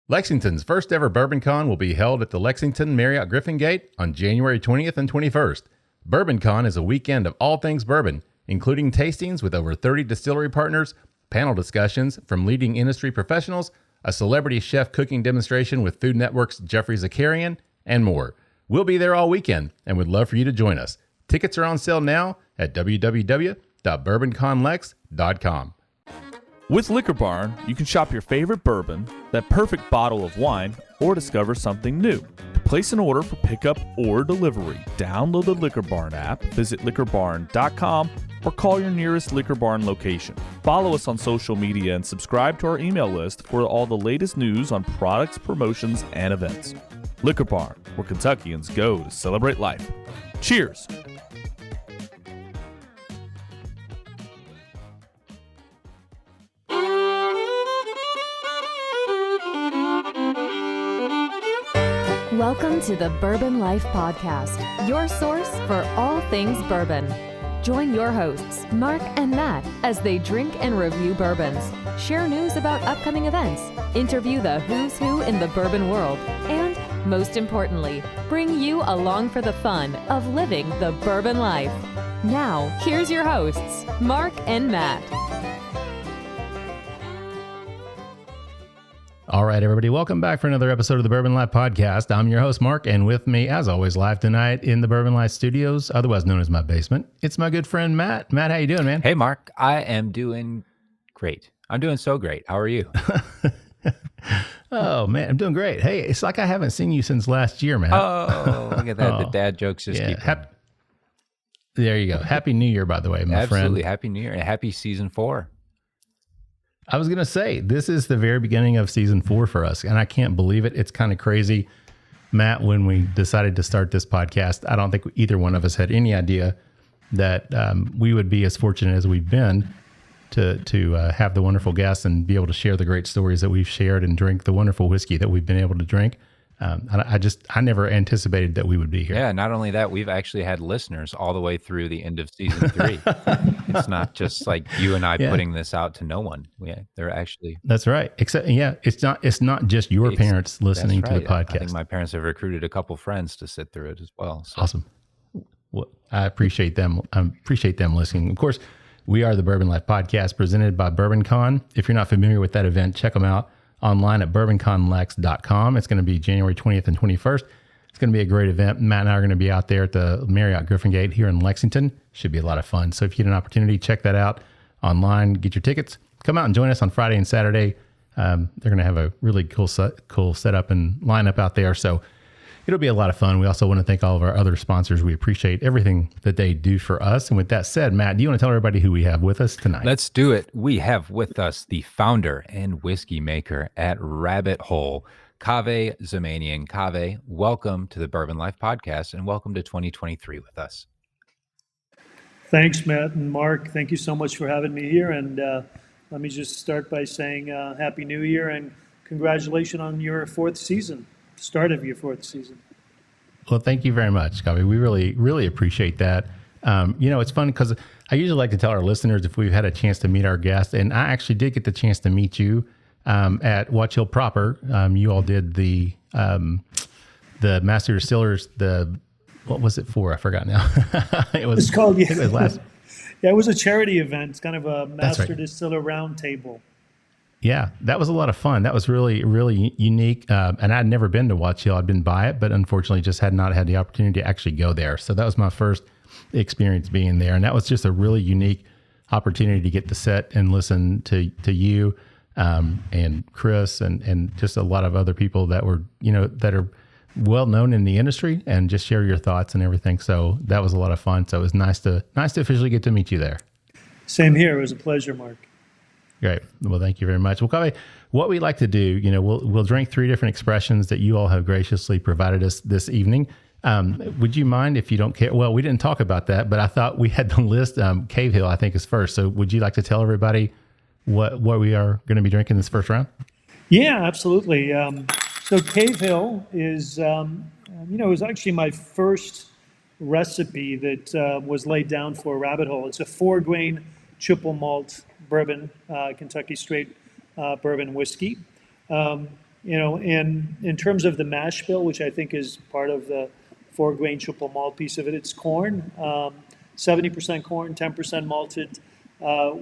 Lexington's first ever BourbonCon will be held at the Lexington Marriott Griffin Gate on January 20th and 21st. BourbonCon is a weekend of all things bourbon, including tastings with over 30 distillery partners, panel discussions from leading industry professionals, a celebrity chef cooking demonstration with Food Network's Jeffrey Zakarian, and more. We'll be there all weekend and would love for you to join us. Tickets are on sale now at www.bourboncon.lex.com. With Liquor Barn, you can shop your favorite bourbon, that perfect bottle of wine, or discover something new. To place an order for pickup or delivery, download the Liquor Barn app, visit liquorbarn.com, or call your nearest Liquor Barn location. Follow us on social media and subscribe to our email list for all the latest news on products, promotions, and events. Liquor Barn, where Kentuckians go to celebrate life. Cheers! Welcome to the Bourbon Life Podcast, your source for all things bourbon. Join your hosts, Mark and Matt, as they drink and review bourbons, share news about upcoming events, interview the who's who in the bourbon world, and, most importantly, bring you along for the fun of living the bourbon life. Now, here's your hosts, Mark and Matt. All right, everybody, welcome back for another episode of the Bourbon Life Podcast. I'm your host, Mark, and with me, as always, live tonight in the Bourbon Life Studios, otherwise known as my basement, it's my good friend, Matt. Matt, how you doing, man? Hey, Mark. I am doing great. I'm doing so great. How are you? Oh, man, I'm doing great. Hey, it's like I haven't seen you since last year, man. Oh, look at that. The dad jokes just keep going. There you go. Happy New Year, by the way, my friend. Absolutely. Happy New Year and happy season 4. I was going to say, this is the very beginning of season 4 for us, and I can't believe it. It's kind of crazy. Matt, when we decided to start this podcast, I don't think either one of us had any idea that we would be as fortunate as we've been to have the wonderful guests and be able to share the great stories that we've shared and drink the wonderful whiskey that we've been able to drink. I never anticipated that we would be here. Yeah, not only that, we've actually had listeners all the way through the end of season 3. It's not just like you and I putting this out to no one. They're actually... That's right. Except, it's not just your parents listening to the podcast. I think my parents have recruited a couple friends to sit through it as well. So. Awesome. Well, I appreciate them. I appreciate them listening. Of course, we are the Bourbon Life Podcast presented by BourbonCon. If you're not familiar with that event, check them out online at bourboncon.lex.com. It's going to be January 20th and 21st. It's going to be a great event. Matt and I are going to be out there at the Marriott Griffin Gate here in Lexington. Should be a lot of fun. So if you get an opportunity, check that out online, get your tickets. Come out and join us on Friday and Saturday. They're going to have a really cool setup and lineup out there. So it'll be a lot of fun. We also want to thank all of our other sponsors. We appreciate everything that they do for us. And with that said, Matt, do you want to tell everybody who we have with us tonight? Let's do it. We have with us the founder and whiskey maker at Rabbit Hole, Kaveh Zamanian. Kaveh, welcome to the Bourbon Life Podcast and welcome to 2023 with us. Thanks, Matt and Mark. Thank you so much for having me here. And let me just start by saying Happy New Year and congratulations on your 4th season. Start of your 4th season. Well, thank you very much, Kaveh. We really, really appreciate that. It's fun because I usually like to tell our listeners if we've had a chance to meet our guests, and I actually did get the chance to meet you at Watch Hill proper. You all did the Master Distillers. What was it for? I forgot now. It's called. It was last. Yeah, it was a charity event. It's kind of a Master right. Distiller roundtable. Yeah, that was a lot of fun. That was really, really unique. And I'd never been to Watch Hill. I'd been by it, but unfortunately just had not had the opportunity to actually go there. So that was my first experience being there. And that was just a really unique opportunity to get to sit and listen to you and Chris and just a lot of other people that were, that are well known in the industry and just share your thoughts and everything. So that was a lot of fun. So it was nice to officially get to meet you there. Same here. It was a pleasure, Mark. Great. Well, thank you very much. Well, Kaveh, what we like to do, we'll drink 3 different expressions that you all have graciously provided us this evening. Would you mind if you don't care? Well, we didn't talk about that, but I thought we had the list. Cavehill, I think, is first. So would you like to tell everybody what we are going to be drinking this first round? Yeah, absolutely. So Cavehill is, it was actually my first recipe that was laid down for Rabbit Hole. It's a 4-grain triple malt bourbon, Kentucky Straight Bourbon whiskey. in terms of the mash bill, which I think is part of the 4-grain triple malt piece of it, it's corn, 70% corn, 10% malted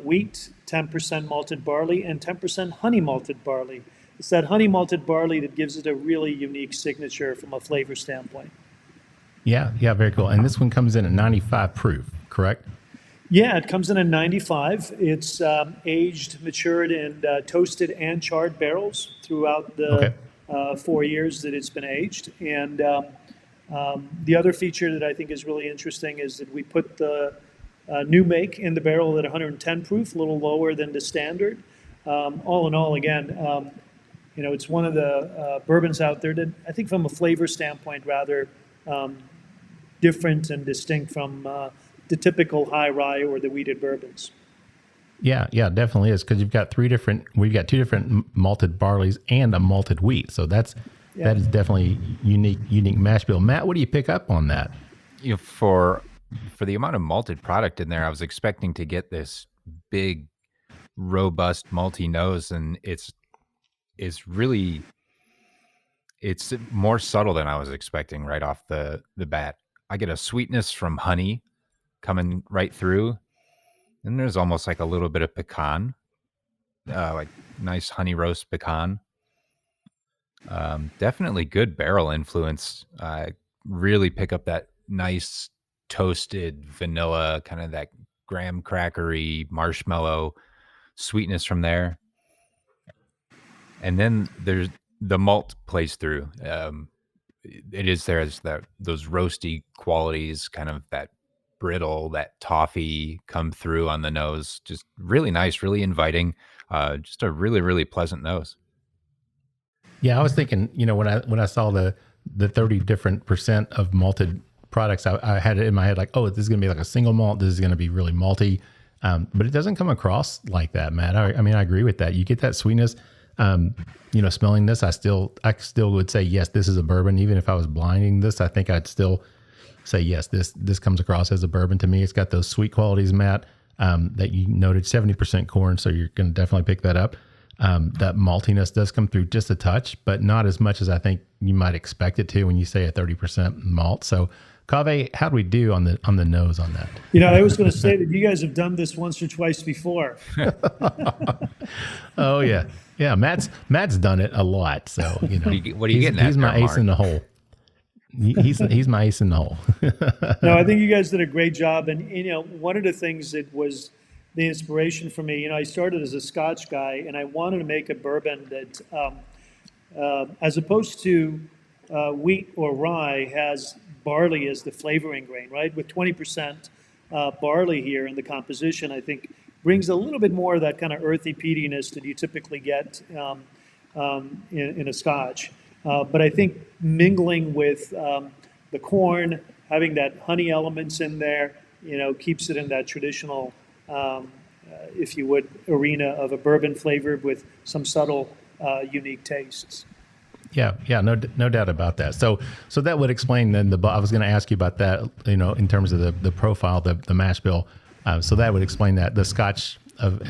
wheat, 10% malted barley, and 10% honey malted barley. It's that honey malted barley that gives it a really unique signature from a flavor standpoint. Yeah, very cool. And this one comes in at 95 proof, correct? Yeah, it comes in at 95. It's aged, matured, and toasted and charred barrels throughout the 4 years that it's been aged. And the other feature that I think is really interesting is that we put the new make in the barrel at 110 proof, a little lower than the standard. All in all, again, it's one of the bourbons out there that I think from a flavor standpoint rather different and distinct from the typical high rye or the wheated bourbons. Yeah, definitely is, because we've got two different malted barleys and a malted wheat. So that is definitely unique mash bill. Matt, what do you pick up on that? For the amount of malted product in there, I was expecting to get this big, robust malty nose, and it's more subtle than I was expecting right off the bat. I get a sweetness from honey coming right through, and there's almost like a little bit of pecan, like nice honey roast pecan. Definitely good barrel influence. Really pick up that nice toasted vanilla, kind of that graham crackery marshmallow sweetness from there. And then there's the malt plays through. It is there as those roasty qualities, kind of that brittle, that toffee come through on the nose. Just really nice, really inviting. Just a really, really pleasant nose. Yeah, I was thinking, when I saw the 30 different % of malted products, I had it in my head like, oh, this is going to be like a single malt. This is going to be really malty. But it doesn't come across like that, Matt. I agree with that. You get that sweetness. Smelling this, I still would say, yes, this is a bourbon. Even if I was blinding this, I think I'd still say, yes, this comes across as a bourbon to me. It's got those sweet qualities, Matt, that you noted, 70% corn. So you're going to definitely pick that up. That maltiness does come through just a touch, but not as much as I think you might expect it to when you say a 30% malt. So Kaveh, how do we do on the nose on that? I was going to say that you guys have done this once or twice before. Oh yeah. Yeah, Matt's done it a lot, so What are you getting at? He's my ace in the hole. He's my ace in the hole. No, I think you guys did a great job, and one of the things that was the inspiration for me, I started as a Scotch guy, and I wanted to make a bourbon that, as opposed to wheat or rye, has barley as the flavoring grain, right? With 20% barley here in the composition, I think brings a little bit more of that kind of earthy peatiness that you typically get in a Scotch. But I think mingling with the corn, having that honey elements in there, keeps it in that traditional, if you would, arena of a bourbon flavor with some subtle, unique tastes. Yeah, no doubt about that. So that would explain then I was going to ask you about that, in terms of the profile, the mash bill. So that would explain that the Scotch of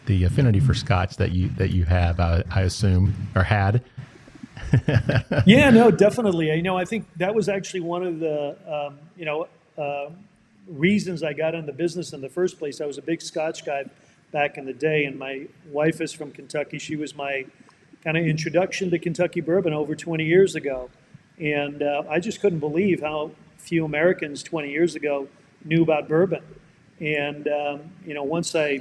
the affinity for Scotch that you have, I assume, or had. Yeah, no, definitely. I think that was actually one of the reasons I got in the business in the first place. I was a big Scotch guy back in the day, and my wife is from Kentucky. She was my kind of introduction to Kentucky bourbon over 20 years ago, and I just couldn't believe how few Americans 20 years ago knew about bourbon. And, once I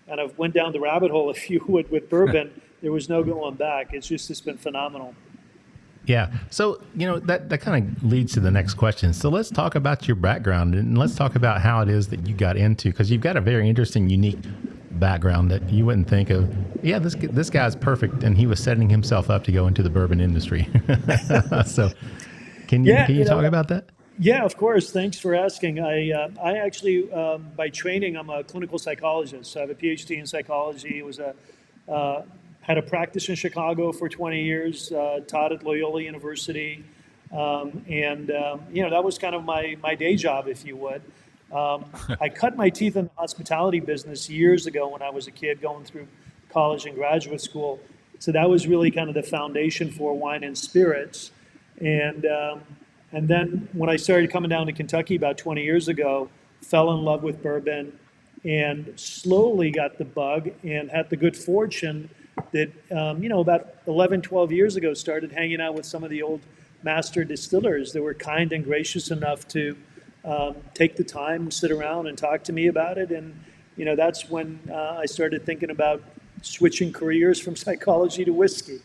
kind of went down the rabbit hole, if you would, with bourbon, there was no going back. It's been phenomenal. Yeah. So, that kind of leads to the next question. So let's talk about your background, and let's talk about how it is that you got into, because you've got a very interesting, unique background that you wouldn't think of. Yeah, this guy's perfect, and he was setting himself up to go into the bourbon industry. So can you talk about that? Yeah, of course. Thanks for asking. I actually, by training, I'm a clinical psychologist. So I have a PhD in psychology. Had a practice in Chicago for 20 years, taught at Loyola University. That was kind of my day job, if you would. I cut my teeth in the hospitality business years ago when I was a kid going through college and graduate school. So that was really kind of the foundation for wine and spirits. And then when I started coming down to Kentucky about 20 years ago, fell in love with bourbon and slowly got the bug and had the good fortune that, about 11, 12 years ago, started hanging out with some of the old master distillers that were kind and gracious enough to take the time, sit around and talk to me about it. And, that's when I started thinking about switching careers from psychology to whiskey.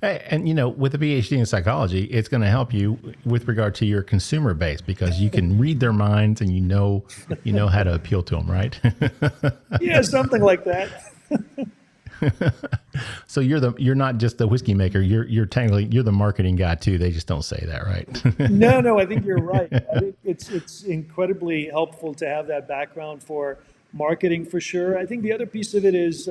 And with a PhD in psychology, it's going to help you with regard to your consumer base because you can read their minds and you know how to appeal to them, right? Yeah, something like that. So you're not just the whiskey maker. You're the marketing guy too. They just don't say that, right? No, I think you're right. I think it's incredibly helpful to have that background for marketing for sure. I think the other piece of it is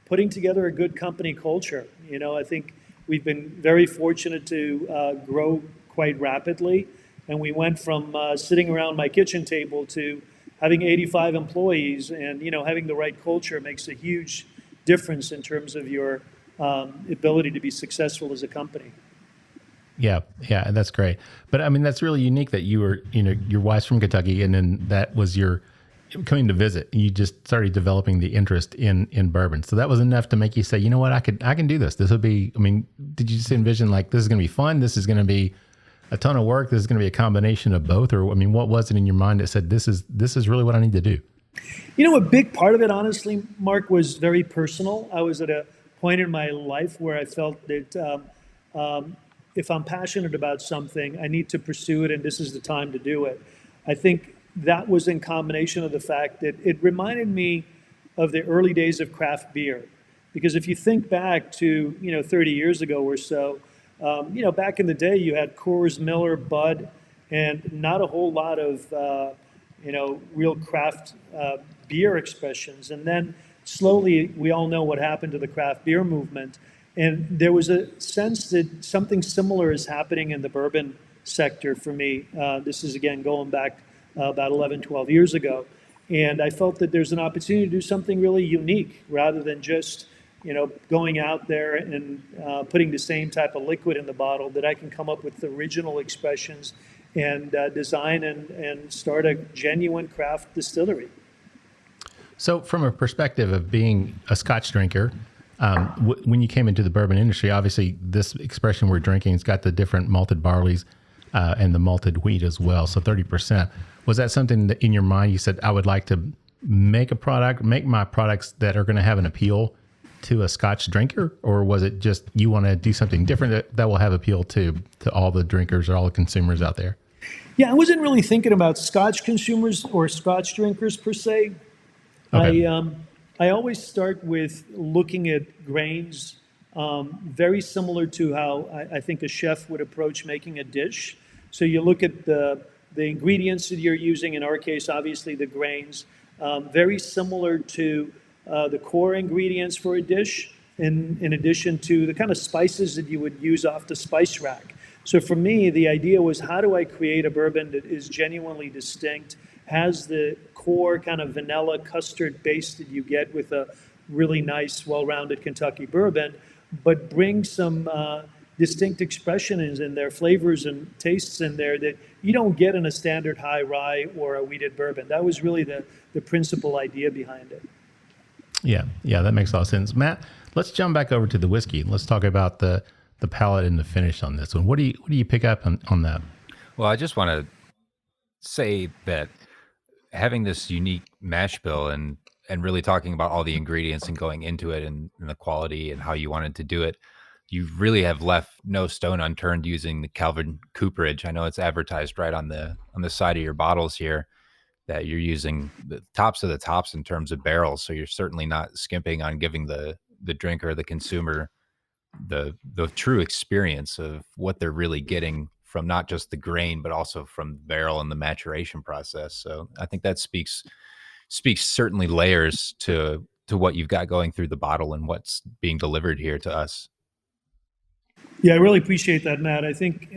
putting together a good company culture. I think we've been very fortunate to grow quite rapidly, and we went from sitting around my kitchen table to having 85 employees, and having the right culture makes a huge difference in terms of your ability to be successful as a company. Yeah, that's great. But I mean, that's really unique that you were, your wife's from Kentucky, and then that was your coming to visit. You just started developing the interest in bourbon. So that was enough to make you say, you know what, I can do this. This would be, did you just envision like, this is going to be fun? This is going to be a ton of work. This is going to be a combination of both. Or, what was it in your mind that said, this is really what I need to do? A big part of it, honestly, Mark, was very personal. I was at a point in my life where I felt that if I'm passionate about something, I need to pursue it, and this is the time to do it. I think that was in combination of the fact that it reminded me of the early days of craft beer. Because if you think back to, 30 years ago or so, back in the day, you had Coors, Miller, Bud, and not a whole lot of, real craft beer expressions. And then slowly, we all know what happened to the craft beer movement. And there was a sense that something similar is happening in the bourbon sector for me. This is, again, going back about 11, 12 years ago. And I felt that there's an opportunity to do something really unique rather than just, going out there and putting the same type of liquid in the bottle, that I can come up with original expressions and design and start a genuine craft distillery. So from a perspective of being a Scotch drinker, when you came into the bourbon industry, obviously this expression we're drinking has got the different malted barleys and the malted wheat as well. So 30%. Was that something that in your mind you said, I would like to make my products that are going to have an appeal to a Scotch drinker? Or was it just you want to do something different that will have appeal to all the drinkers or all the consumers out there? Yeah, I wasn't really thinking about Scotch consumers or Scotch drinkers per se. Okay. I always start with looking at grains, very similar to how I think a chef would approach making a dish. So you look at the ingredients that you're using, in our case, obviously the grains, very similar to the core ingredients for a dish, in addition to the kind of spices that you would use off the spice rack. So for me, the idea was, how do I create a bourbon that is genuinely distinct, has the core kind of vanilla custard base that you get with a really nice, well-rounded Kentucky bourbon, but bring some distinct expressions in there, flavors and tastes in there that you don't get in a standard high rye or a wheated bourbon. That was really the principal idea behind it. Yeah, that makes a lot of sense. Matt, let's jump back over to the whiskey. Let's talk about the palate and the finish on this one. What do you pick up on that? Well, I just want to say that having this unique mash bill and really talking about all the ingredients and going into it and the quality and how you wanted to do it, you really have left no stone unturned using the Kelvin cooperage. I know it's advertised right on the side of your bottles here that you're using the tops of the tops in terms of barrels. So you're certainly not skimping on giving the drinker, the consumer, the true experience of what they're really getting from not just the grain, but also from the barrel and the maturation process. So I think that speaks certainly layers to what you've got going through the bottle and what's being delivered here to us. Yeah, I really appreciate that, Matt. I think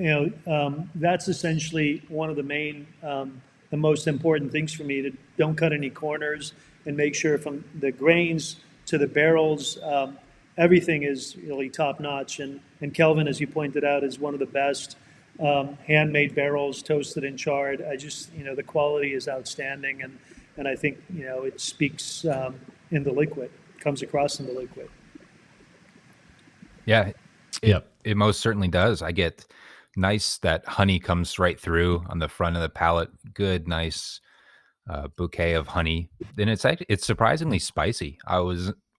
that's essentially one of the main, the most important things for me, to don't cut any corners and make sure from the grains to the barrels. Everything is really top notch. And Kelvin, as you pointed out, is one of the best handmade barrels, toasted and charred. I just, the quality is outstanding. And I think, it speaks in the liquid, comes across in the liquid. Yeah, it most certainly does. I get nice, that honey comes right through on the front of the palate. Good, nice bouquet of honey. Then it's surprisingly spicy. I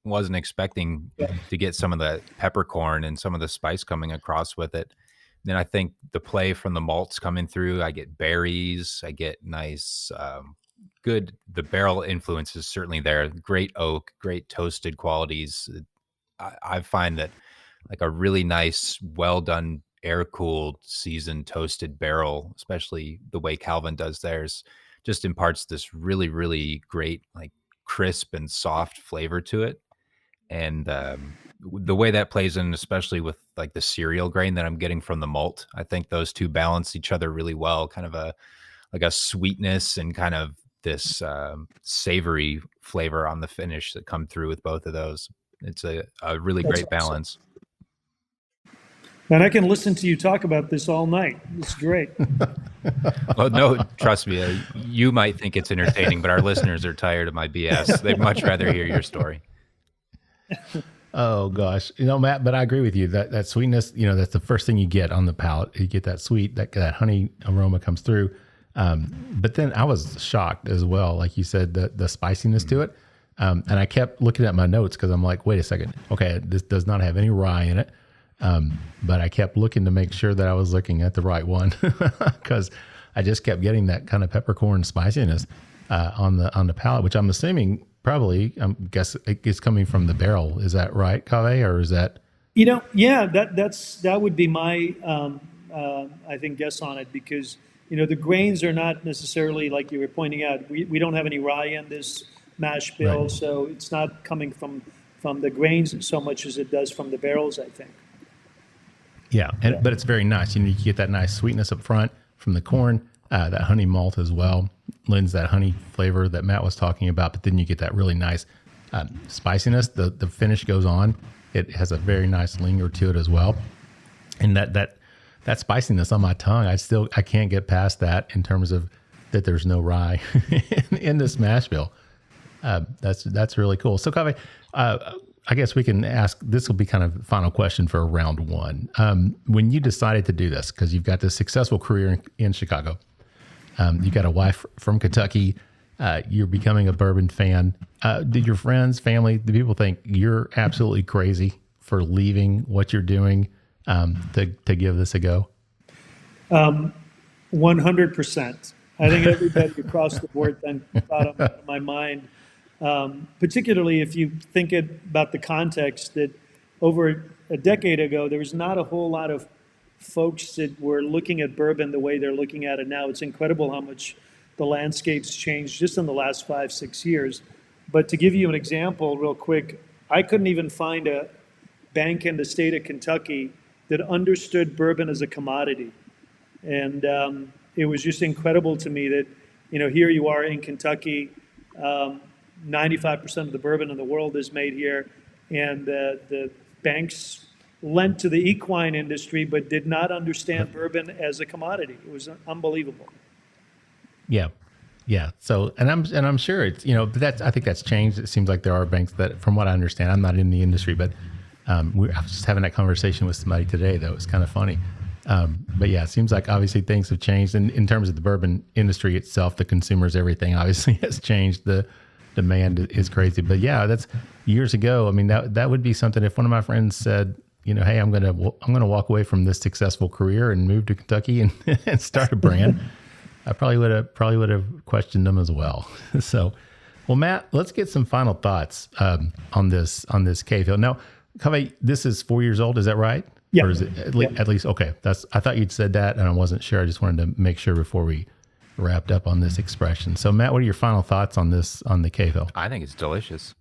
wasn't expecting to get some of the peppercorn and some of the spice coming across with it. Then I think the play from the malts coming through, I get berries, I get nice, good. The barrel influence is certainly there. Great oak, great toasted qualities. I find that like a really nice, well done, air cooled, seasoned, toasted barrel, especially the way Calvin does theirs, just imparts this really, really great, like crisp and soft flavor to it. And the way that plays in, especially with like the cereal grain that I'm getting from the malt, I think those two balance each other really well. Kind of a sweetness and kind of this savory flavor on the finish that come through with both of those. It's a really great balance. And I can listen to you talk about this all night. It's great. Well, no, trust me. You might think it's entertaining, but our listeners are tired of my BS. They'd much rather hear your story. Oh gosh, Matt, but I agree with you that sweetness, that's the first thing you get on the palate. You get that sweet, that honey aroma comes through. But then I was shocked as well. Like you said, the spiciness to it. And I kept looking at my notes because I'm like, wait a second. Okay. This does not have any rye in it. But I kept looking to make sure that I was looking at the right one because I just kept getting that kind of peppercorn spiciness, on the palate, which I'm assuming guess it's coming from the barrel. Is that right, Kaveh, or is that? Yeah, that would be my, I think, guess on it, because, the grains are not necessarily, like you were pointing out, we don't have any rye in this mash bill, right. So it's not coming from the grains so much as it does from the barrels, I think. Yeah, but it's very nice. You get that nice sweetness up front from the corn, that honey malt as well lends that honey flavor that Matt was talking about. But then you get that really nice spiciness. The finish goes on. It has a very nice linger to it as well, and that spiciness on my tongue, I can't get past that in terms of that there's no rye in this mash bill. That's really cool. So Kaveh, I guess we can ask, this will be kind of the final question for round one. When you decided to do this, because you've got this successful career in Chicago, you've got a wife from Kentucky, you're becoming a bourbon fan. Did your friends, family, do people think you're absolutely crazy for leaving what you're doing to give this a go? 100%. I think everybody across the board then thought out of my mind. Particularly if you think about the context that over a decade ago, there was not a whole lot of folks that were looking at bourbon the way they're looking at it now. It's incredible how much the landscape's changed just in the last 5-6 years. But to give you an example real quick, I couldn't even find a bank in the state of Kentucky that understood bourbon as a commodity. And it was just incredible to me that, here you are in Kentucky, 95% of the bourbon in the world is made here, and the banks lent to the equine industry but did not understand bourbon as a commodity. It was unbelievable. Yeah. So, and I'm sure it's, but I think that's changed. It seems like there are banks that, from what I understand, I'm not in the industry, but I was just having that conversation with somebody today, though. It's kind of funny. But yeah, it seems like obviously things have changed. And in terms of the bourbon industry itself, the consumers, everything obviously has changed. The demand is crazy. But yeah, that's years ago. I mean, that would be something if one of my friends said, hey, I'm gonna walk away from this successful career and move to Kentucky and start a brand. I probably would have questioned them as well. So, well, Matt, let's get some final thoughts on this Cavehill. Now, Kaveh, this is 4 years old. Is that right? Yeah. Or is it at least okay? I thought you'd said that, and I wasn't sure. I just wanted to make sure before we wrapped up on this expression. So, Matt, what are your final thoughts on the Cavehill? I think it's delicious.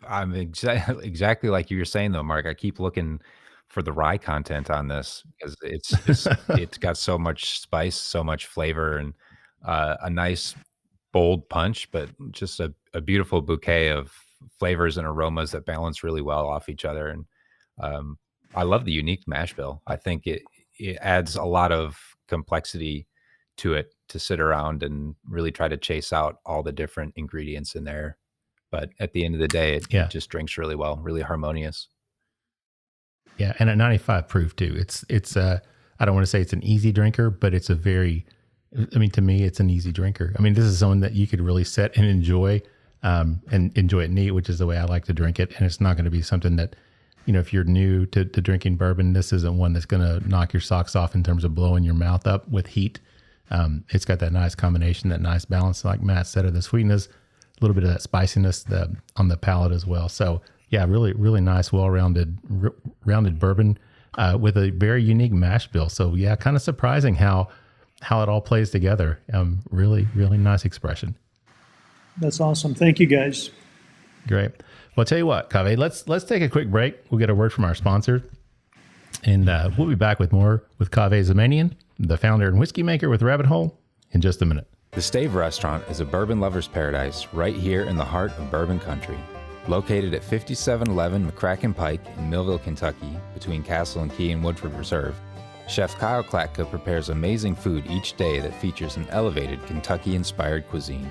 I'm exactly like you were saying, though, Mark. I keep looking for the rye content on this because it's got so much spice, so much flavor, and a nice bold punch, but just a beautiful bouquet of flavors and aromas that balance really well off each other. And I love the unique mash bill. I think it adds a lot of complexity to it to sit around and really try to chase out all the different ingredients in there. But at the end of the day, it just drinks really well, really harmonious. Yeah, and at 95 proof too. It's I don't want to say it's an easy drinker, but it's a very, I mean, to me, it's an easy drinker. I mean, this is someone that you could really sit and enjoy it neat, which is the way I like to drink it. And it's not going to be something that, if you're new to drinking bourbon, this isn't one that's going to knock your socks off in terms of blowing your mouth up with heat. It's got that nice combination, that nice balance, like Matt said, of the sweetness, a little bit of that spiciness on the palate as well. So yeah, really, really nice, well-rounded bourbon with a very unique mash bill. So yeah, kind of surprising how it all plays together. Really, really nice expression. That's awesome. Thank you, guys. Great. Well, I'll tell you what, Kaveh, let's take a quick break. We'll get a word from our sponsor, and we'll be back with more with Kaveh Zamanian, the founder and whiskey maker with Rabbit Hole, in just a minute. The Stave Restaurant is a bourbon lover's paradise right here in the heart of bourbon country. Located at 5711 McCracken Pike in Millville, Kentucky, between Castle and Key and Woodford Reserve, Chef Kyle Klatka prepares amazing food each day that features an elevated Kentucky-inspired cuisine.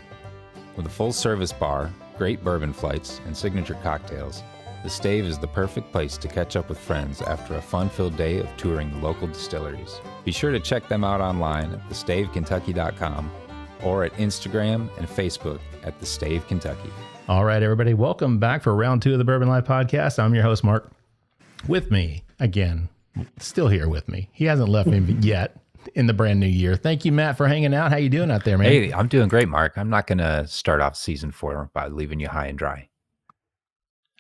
With a full-service bar, great bourbon flights, and signature cocktails, the Stave is the perfect place to catch up with friends after a fun-filled day of touring the local distilleries. Be sure to check them out online at thestavekentucky.com or at Instagram and Facebook at The Stave Kentucky. All right, everybody, welcome back for round 2 of the Bourbon Life podcast. I'm your host, Mark. With me, again, still here with me. He hasn't left me yet in the brand new year. Thank you, Matt, for hanging out. How you doing out there, man? Hey, I'm doing great, Mark. I'm not going to start off season 4 by leaving you high and dry.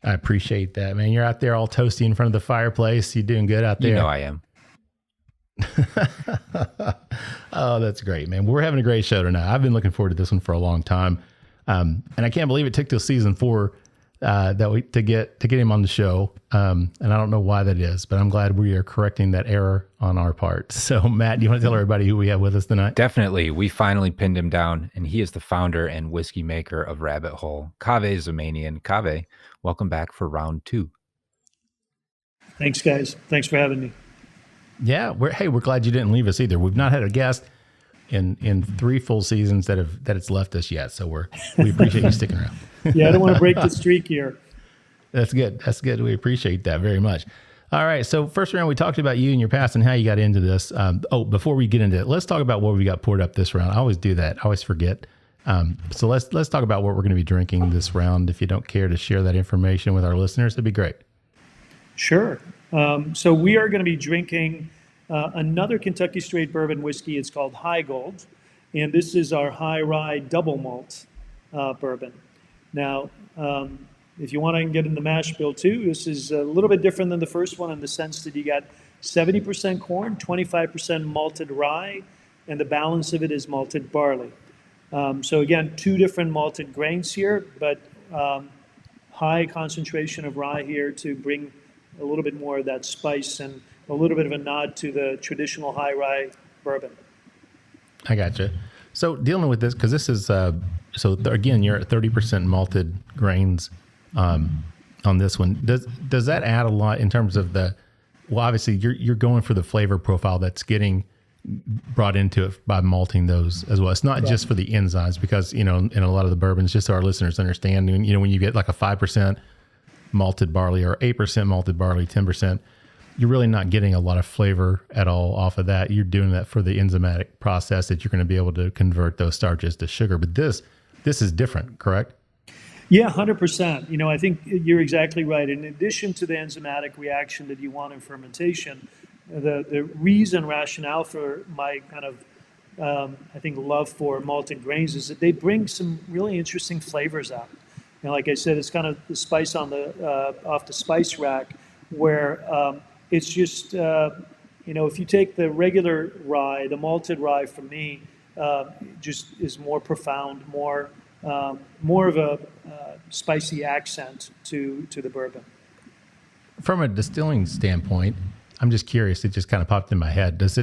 I appreciate that, man. You're out there all toasty in front of the fireplace. You doing good out there? You know I am. Oh, that's great, man. We're having a great show tonight. I've been looking forward to this one for a long time. And I can't believe it took till season 4 to get him on the show. And I don't know why that is, but I'm glad we are correcting that error on our part. So Matt, do you want to tell everybody who we have with us tonight? Definitely. We finally pinned him down, and he is the founder and whiskey maker of Rabbit Hole, Kaveh Zamanian. Kaveh, welcome back for round 2. Thanks, guys. Thanks for having me. Yeah, we're glad you didn't leave us either. We've not had a guest in 3 full seasons that it's left us yet. So we appreciate you sticking around. Yeah, I don't want to break the streak here. That's good. That's good. We appreciate that very much. All right. So first round, we talked about you and your past and how you got into this. Before we get into it, let's talk about what we got poured up this round. I always do that. I always forget. So let's talk about what we're going to be drinking this round. If you don't care to share that information with our listeners, it'd be great. Sure. So we are going to be drinking another Kentucky Straight Bourbon whiskey. It's called Heigold, and this is our high rye double malt bourbon. Now, if you want, I can get in the mash bill too. This is a little bit different than the first one in the sense that you got 70% corn, 25% malted rye, and the balance of it is malted barley. So again, 2 different malted grains here, but high concentration of rye here to bring a little bit more of that spice and a little bit of a nod to the traditional high rye bourbon. I gotcha. So dealing with this, because this is, again, you're at 30% malted grains on this one. Does that add a lot in terms of obviously you're going for the flavor profile that's getting brought into it by malting those as well. It's not just for the enzymes, because, in a lot of the bourbons, just so our listeners understand, when you get like a 5% malted barley or 8% malted barley, 10%, you're really not getting a lot of flavor at all off of that. You're doing that for the enzymatic process that you're going to be able to convert those starches to sugar. But this is different, correct? Yeah, 100%. I think you're exactly right. In addition to the enzymatic reaction that you want in fermentation, the rationale for my kind of, I think, love for malted grains is that they bring some really interesting flavors out. Like I said, it's kind of the spice on off the spice rack, where it's just, if you take the regular rye, the malted rye for me, just is more profound, more of a spicy accent to the bourbon. From a distilling standpoint, I'm just curious, it just kind of popped in my head. Does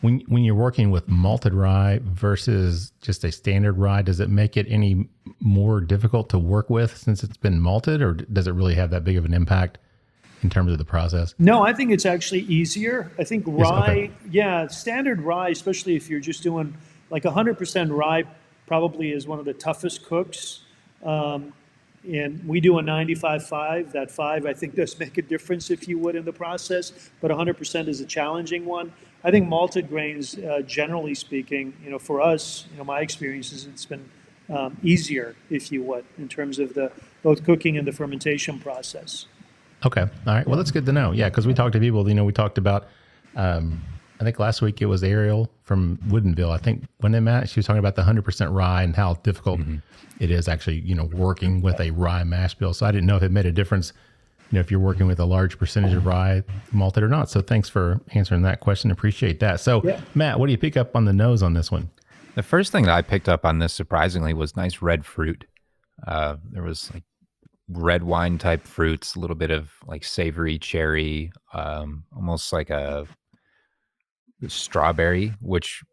When you're working with malted rye versus just a standard rye, does it make it any more difficult to work with since it's been malted, or does it really have that big of an impact in terms of the process? No, I think it's actually easier. I think rye, okay. standard rye, especially if you're just doing like 100% rye, probably is one of the toughest cooks. And we do a 95.5. That 5, I think, does make a difference, if you would, in the process. But 100% is a challenging one. I think malted grains, generally speaking, for us, my experience is it's been easier, if you would, in terms of the both cooking and the fermentation process. Okay. All right. Well, that's good to know. Yeah, because we talked to people, we talked about, I think last week it was Ariel from Woodinville. I think when they met, she was talking about the 100% rye and how difficult it is actually, working with a rye mash bill. So I didn't know if it made a difference, if you're working with a large percentage of rye malted or not. So thanks for answering that question. Appreciate that. So Matt, what do you pick up on the nose on this one? The first thing that I picked up on this, surprisingly, was nice red fruit. There was like red wine type fruits, a little bit of like savory cherry, almost like a strawberry, which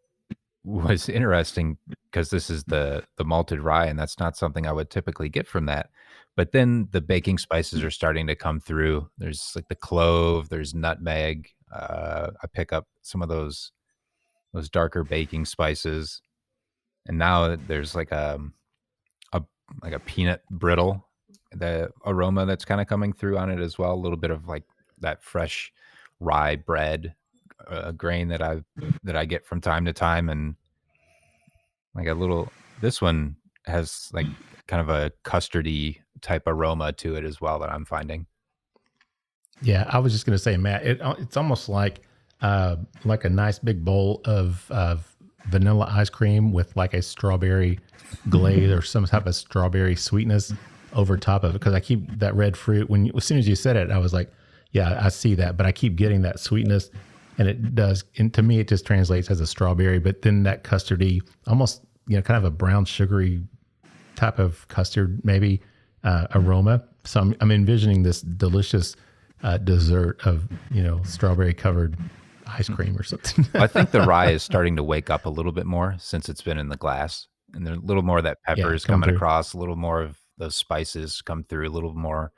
was interesting because this is the malted rye, and that's not something I would typically get from that. But then the baking spices are starting to come through. There's like the clove, there's nutmeg. I pick up some of those darker baking spices, and now there's like a peanut brittle, the aroma that's kind of coming through on it as well. A little bit of like that fresh rye bread grain that I get from time to time, and like this one has like kind of a custardy type aroma to it as well that I'm finding. Yeah, I was just going to say, Matt, it's almost like a nice big bowl of vanilla ice cream with like a strawberry glaze or some type of strawberry sweetness over top of it. Because I keep that red fruit as soon as you said it, I was like, yeah, I see that, but I keep getting that sweetness, and it does. And to me, it just translates as a strawberry. But then that custardy, almost kind of a brown sugary type of custard maybe aroma. So I'm envisioning this delicious dessert of strawberry covered ice cream or something. I think the rye is starting to wake up a little bit more since it's been in the glass, and there's a little more of that pepper is coming across, a little more of those spices come through, a little more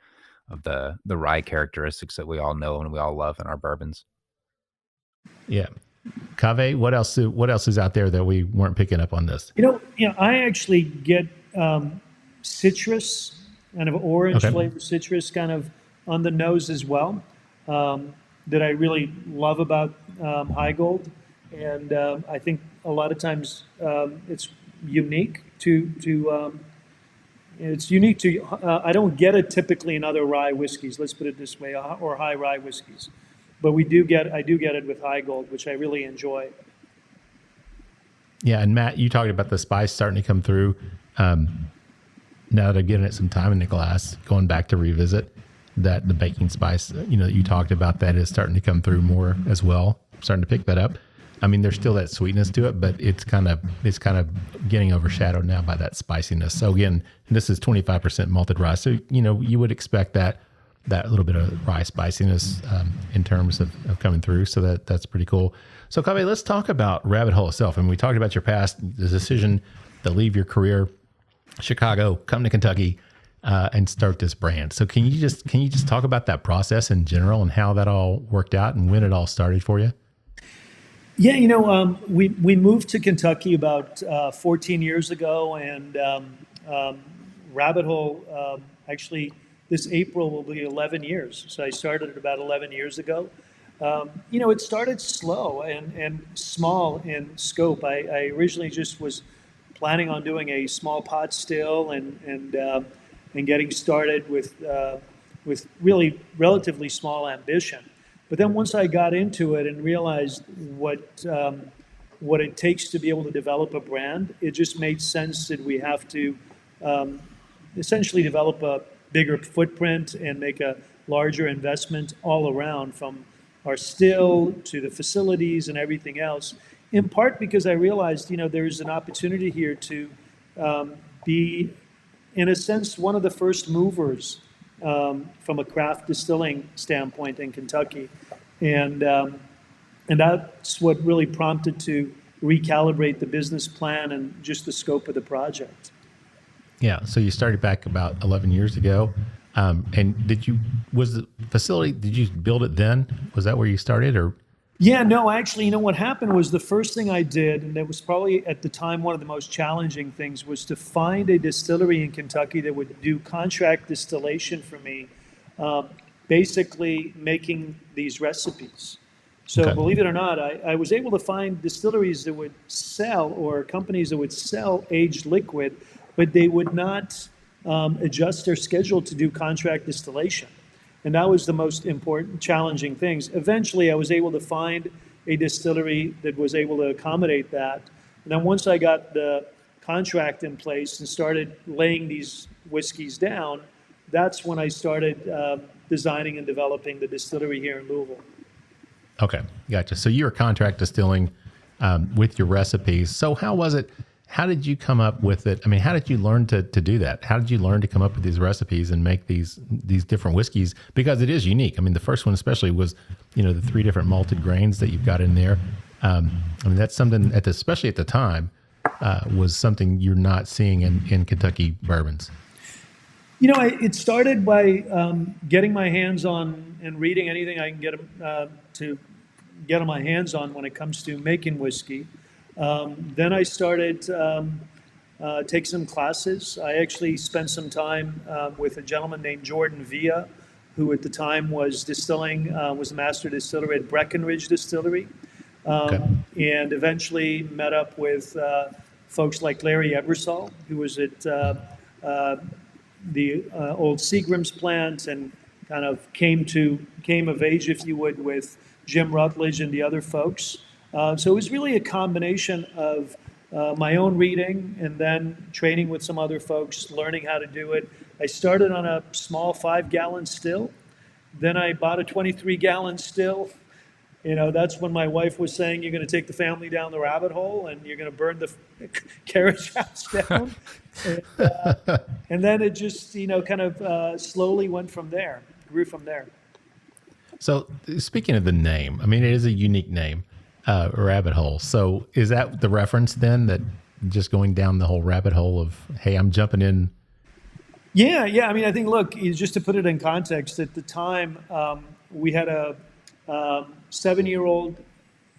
of the rye characteristics that we all know and we all love in our bourbons. Yeah. Kaveh, what else is out there that we weren't picking up on this? I actually get citrus, kind of orange flavored citrus kind of on the nose as well, that I really love about Heigold. And I think a lot of times it's unique to I don't get it typically in other rye whiskeys, let's put it this way, or high rye whiskeys. But I do get it with Heigold, which I really enjoy. Yeah, and Matt, you talked about the spice starting to come through. Now that I've given it some time in the glass, going back to revisit that the baking spice, that you talked about, that is starting to come through more as well. I'm starting to pick that up. I mean, there's still that sweetness to it, but it's kind of getting overshadowed now by that spiciness. So again, this is 25% malted rye. So, you would expect that little bit of rye spiciness in terms of coming through. So that's pretty cool. So Kaveh, let's talk about Rabbit Hole itself. And we talked about your past, the decision to leave your career, Chicago, come to Kentucky, and start this brand. So can you just talk about that process in general and how that all worked out and when it all started for you? Yeah, we moved to Kentucky about 14 years ago, and Rabbit Hole actually this April will be 11 years. So I started it about 11 years ago. It started slow and small in scope. I originally just was planning on doing a small pot still and getting started with really relatively small ambition. But then once I got into it and realized what it takes to be able to develop a brand, it just made sense that we have to essentially develop a bigger footprint and make a larger investment all around, from our still to the facilities and everything else. In part because I realized, there's an opportunity here to be, in a sense, one of the first movers from a craft distilling standpoint in Kentucky. And And that's what really prompted to recalibrate the business plan and just the scope of the project. Yeah. So you started back about 11 years ago. And was the facility, did you build it then? Was that where you started or? Yeah, no, actually, what happened was the first thing I did, and it was probably at the time one of the most challenging things, was to find a distillery in Kentucky that would do contract distillation for me, basically making these recipes. So Okay. believe it or not, I was able to find distilleries that would sell, or companies that would sell aged liquid, but they would not adjust their schedule to do contract distillation. And that was the most important, challenging things. Eventually, I was able to find a distillery that was able to accommodate that. And then once I got the contract in place and started laying these whiskeys down, that's when I started designing and developing the distillery here in Louisville. Okay. Gotcha. So you were contract distilling with your recipes. So how was it? How did you come up with it? I mean, how did you learn to do that? How did you learn to come up with these recipes and make these different whiskeys? Because it is unique. I mean, the first one especially was, the 3 different malted grains that you've got in there. I mean, that's something especially at the time, was something you're not seeing in Kentucky bourbons. It started by getting my hands on and reading anything I can get on my hands on when it comes to making whiskey. Then I started take some classes. I actually spent some time with a gentleman named Jordan Villa, who at the time was was a master distiller at Breckenridge Distillery, and eventually met up with folks like Larry Ebersol, who was at the old Seagram's plant and kind of came of age, if you would, with Jim Rutledge and the other folks. So it was really a combination of my own reading and then training with some other folks, learning how to do it. I started on a small 5-gallon still. Then I bought a 23-gallon still. That's when my wife was saying, you're going to take the family down the rabbit hole and you're going to burn the carriage house down. And then it just, kind of slowly went from there, grew from there. So speaking of the name, I mean, it is a unique name. Rabbit Hole. So is that the reference then, that just going down the whole rabbit hole of, hey, I'm jumping in? Yeah. I mean, I think, look, just to put it in context, at the time we had a 7-year-old,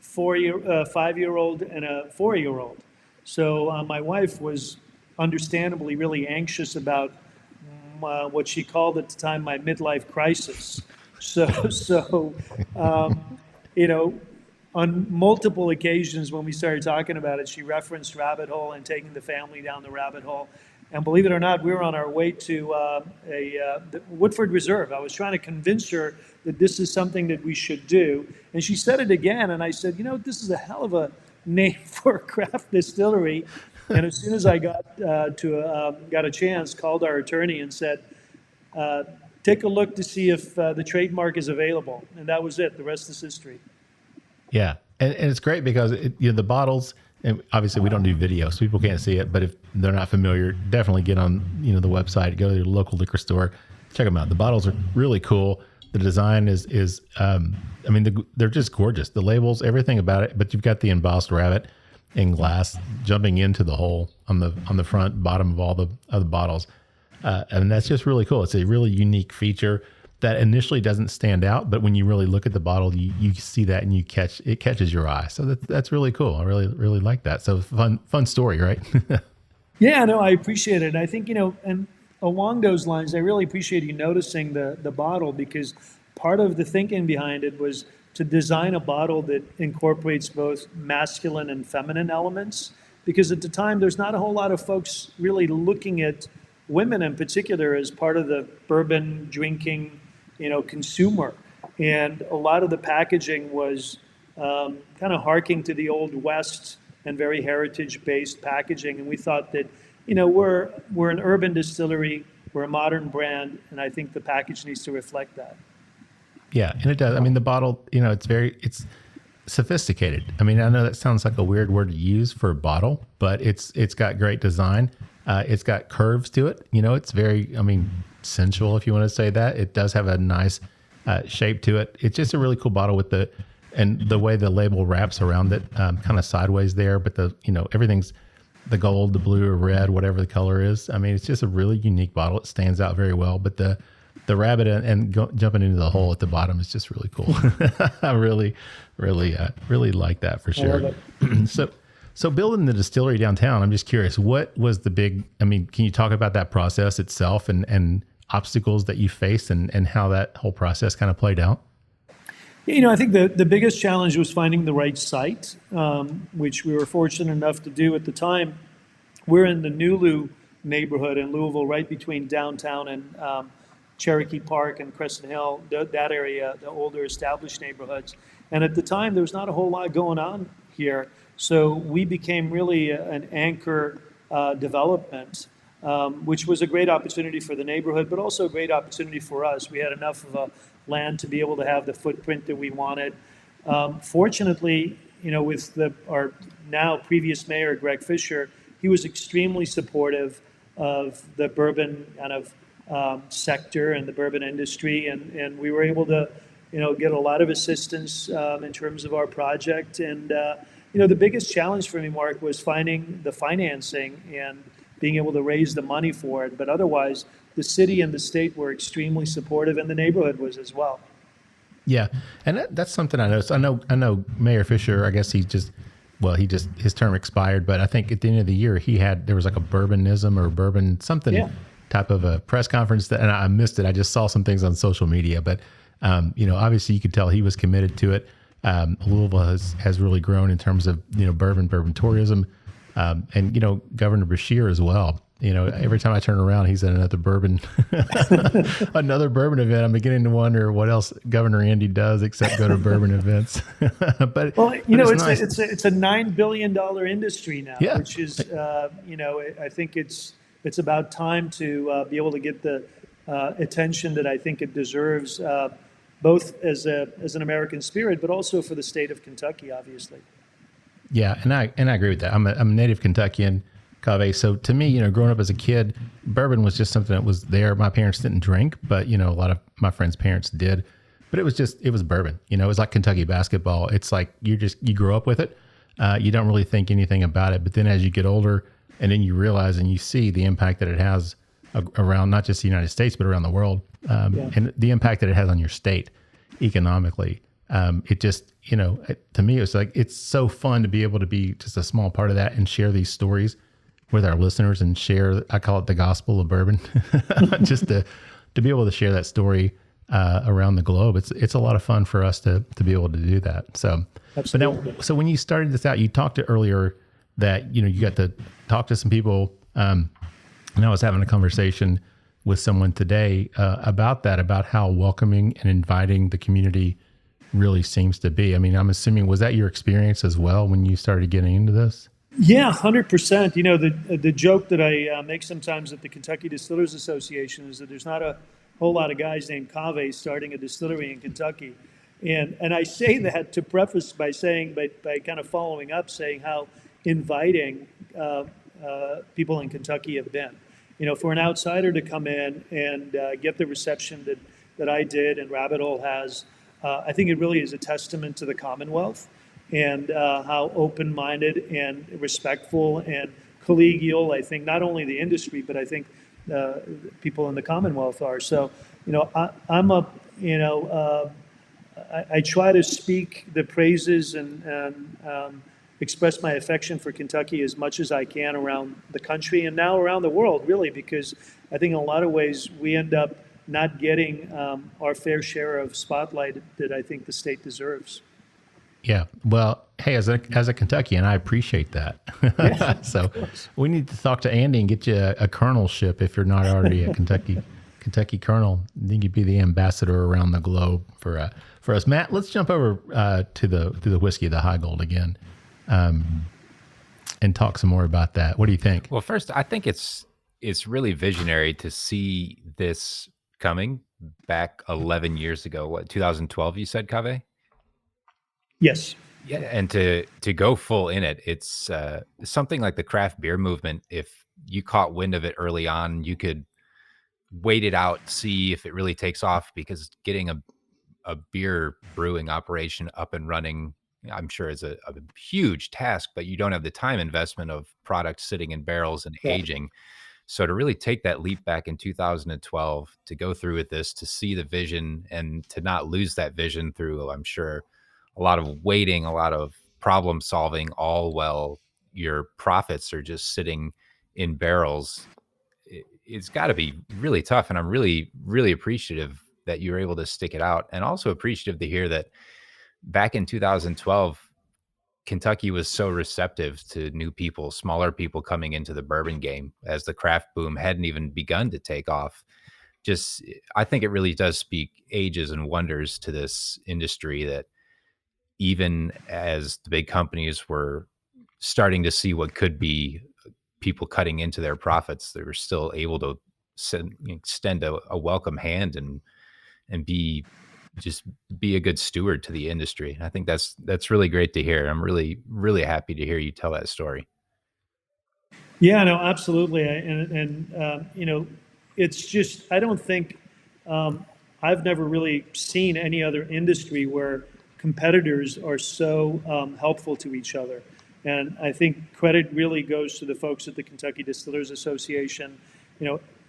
5-year-old, and a 4-year-old. So my wife was understandably really anxious about what she called at the time my midlife crisis. So on multiple occasions when we started talking about it, she referenced Rabbit Hole and taking the family down the rabbit hole. And believe it or not, we were on our way to the Woodford Reserve. I was trying to convince her that this is something that we should do. And she said it again, and I said, this is a hell of a name for a craft distillery. And as soon as I got a chance, called our attorney and said, take a look to see if the trademark is available. And that was it. The rest is history. Yeah. And it's great because the bottles, and obviously we don't do video, so people can't see it, but if they're not familiar, definitely get on, the website, go to your local liquor store, check them out. The bottles are really cool. The design is they're just gorgeous. The labels, everything about it, but you've got the embossed rabbit in glass jumping into the hole on the front, bottom of all the other bottles. And that's just really cool. It's a really unique feature that initially doesn't stand out, but when you really look at the bottle, you see that and it catches your eye. So that's really cool. I really, really like that. So fun story, right? Yeah, no, I appreciate it. I think, and along those lines, I really appreciate you noticing the bottle, because part of the thinking behind it was to design a bottle that incorporates both masculine and feminine elements, because at the time, there's not a whole lot of folks really looking at women in particular as part of the bourbon drinking, consumer. And a lot of the packaging was kind of harking to the Old West and very heritage-based packaging. And we thought that, we're an urban distillery, we're a modern brand, and I think the package needs to reflect that. Yeah, and it does. I mean, the bottle, it's sophisticated. I mean, I know that sounds like a weird word to use for a bottle, but it's got great design. It's got curves to it. It's very, sensual, if you want to say that. It does have a nice shape to it. It's just a really cool bottle with and the way the label wraps around it, kind of sideways there, but everything's the gold, the blue or red, whatever the color is. I mean, it's just a really unique bottle. It stands out very well, but the rabbit and jumping into the hole at the bottom is just really cool. I really like that for sure. So building the distillery downtown, I'm just curious, what was can you talk about that process itself and obstacles that you faced and how that whole process kind of played out? I think the biggest challenge was finding the right site, which we were fortunate enough to do at the time. We're in the Nulu neighborhood in Louisville, right between downtown and Cherokee Park and Crescent Hill, that area, the older established neighborhoods. And at the time, there was not a whole lot going on here. So we became really an anchor development, which was a great opportunity for the neighborhood, but also a great opportunity for us. We had enough of a land to be able to have the footprint that we wanted. Fortunately, with our now previous mayor, Greg Fisher, he was extremely supportive of the bourbon kind of sector and the bourbon industry, and we were able to, get a lot of assistance in terms of our project. And the biggest challenge for me, Mark, was finding the financing and being able to raise the money for it. But otherwise, the city and the state were extremely supportive, and the neighborhood was as well. Yeah, and that's something I noticed. I know Mayor Fisher. I guess his term expired, but I think at the end of the year there was like a bourbonism or bourbon something type of a press conference and I missed it. I just saw some things on social media, but obviously you could tell he was committed to it. Louisville has really grown in terms of bourbon tourism, and Governor Beshear as well. Every time I turn around, he's at another bourbon event. I'm beginning to wonder what else Governor Andy does except go to bourbon events. But it's nice. It's a $9 billion industry now, which is I think it's about time to be able to get the attention that I think it deserves. Both as an American spirit, but also for the state of Kentucky, obviously. Yeah, and I agree with that. I'm a native Kentuckian, Kaveh. So to me, growing up as a kid, bourbon was just something that was there. My parents didn't drink, but a lot of my friends' parents did. But it was bourbon. It was like Kentucky basketball. It's like you grow up with it. You don't really think anything about it. But then as you get older, and then you realize and you see the impact that it has around not just the United States, but around the world. And the impact that it has on your state economically. It just, to me, it's like, it's so fun to be able to be just a small part of that and share these stories with our listeners and share, I call it the gospel of bourbon, just to be able to share that story around the globe. It's a lot of fun for us to be able to do that. So, absolutely. But now, so when you started this out, you talked earlier that, you got to talk to some people, and I was having a conversation with someone today about how welcoming and inviting the community really seems to be. I mean, I'm assuming, was that your experience as well when you started getting into this? Yeah, 100%. The joke that I make sometimes at the Kentucky Distillers Association is that there's not a whole lot of guys named Kaveh starting a distillery in Kentucky. And I say that to preface by kind of following up, saying how inviting people in Kentucky have been. For an outsider to come in and get the reception that I did and Rabbit Hole has, I think it really is a testament to the Commonwealth and how open-minded and respectful and collegial, I think, not only the industry, but I think people in the Commonwealth are. So, I try to speak the praises and express my affection for Kentucky as much as I can around the country and now around the world, really, because I think in a lot of ways we end up not getting our fair share of spotlight that I think the state deserves. Yeah. Well, hey, as a Kentuckian, I appreciate that. Yeah, so we need to talk to Andy and get you a colonelship if you're not already a Kentucky colonel. I think you'd be the ambassador around the globe for us. Matt, let's jump over to the whiskey, the Heigold again, and talk some more about that. What do you think? Well, first, I think it's really visionary to see this coming back 11 years ago. What, 2012, you said, Kaveh? Yes. Yeah, and to go full in it, it's something like the craft beer movement. If you caught wind of it early on, you could wait it out, see if it really takes off, because getting a beer brewing operation up and running, I'm sure is a huge task, but you don't have the time investment of product sitting in barrels and aging. So to really take that leap back in 2012, to go through with this, to see the vision and to not lose that vision through, I'm sure, a lot of waiting, a lot of problem solving, all while your profits are just sitting in barrels. It's got to be really tough. And I'm really, really appreciative that you were able to stick it out, and also appreciative to hear that back in 2012, Kentucky was so receptive to new people, smaller people coming into the bourbon game as the craft boom hadn't even begun to take off. Just, I think it really does speak ages and wonders to this industry, that even as the big companies were starting to see what could be people cutting into their profits, they were still able to extend a welcome hand and be a good steward to the industry. I think that's really great to hear. I'm really, really happy to hear you tell that story. Yeah, no, absolutely. It's just, I don't think, I've never really seen any other industry where competitors are so helpful to each other. And I think credit really goes to the folks at the Kentucky Distillers Association.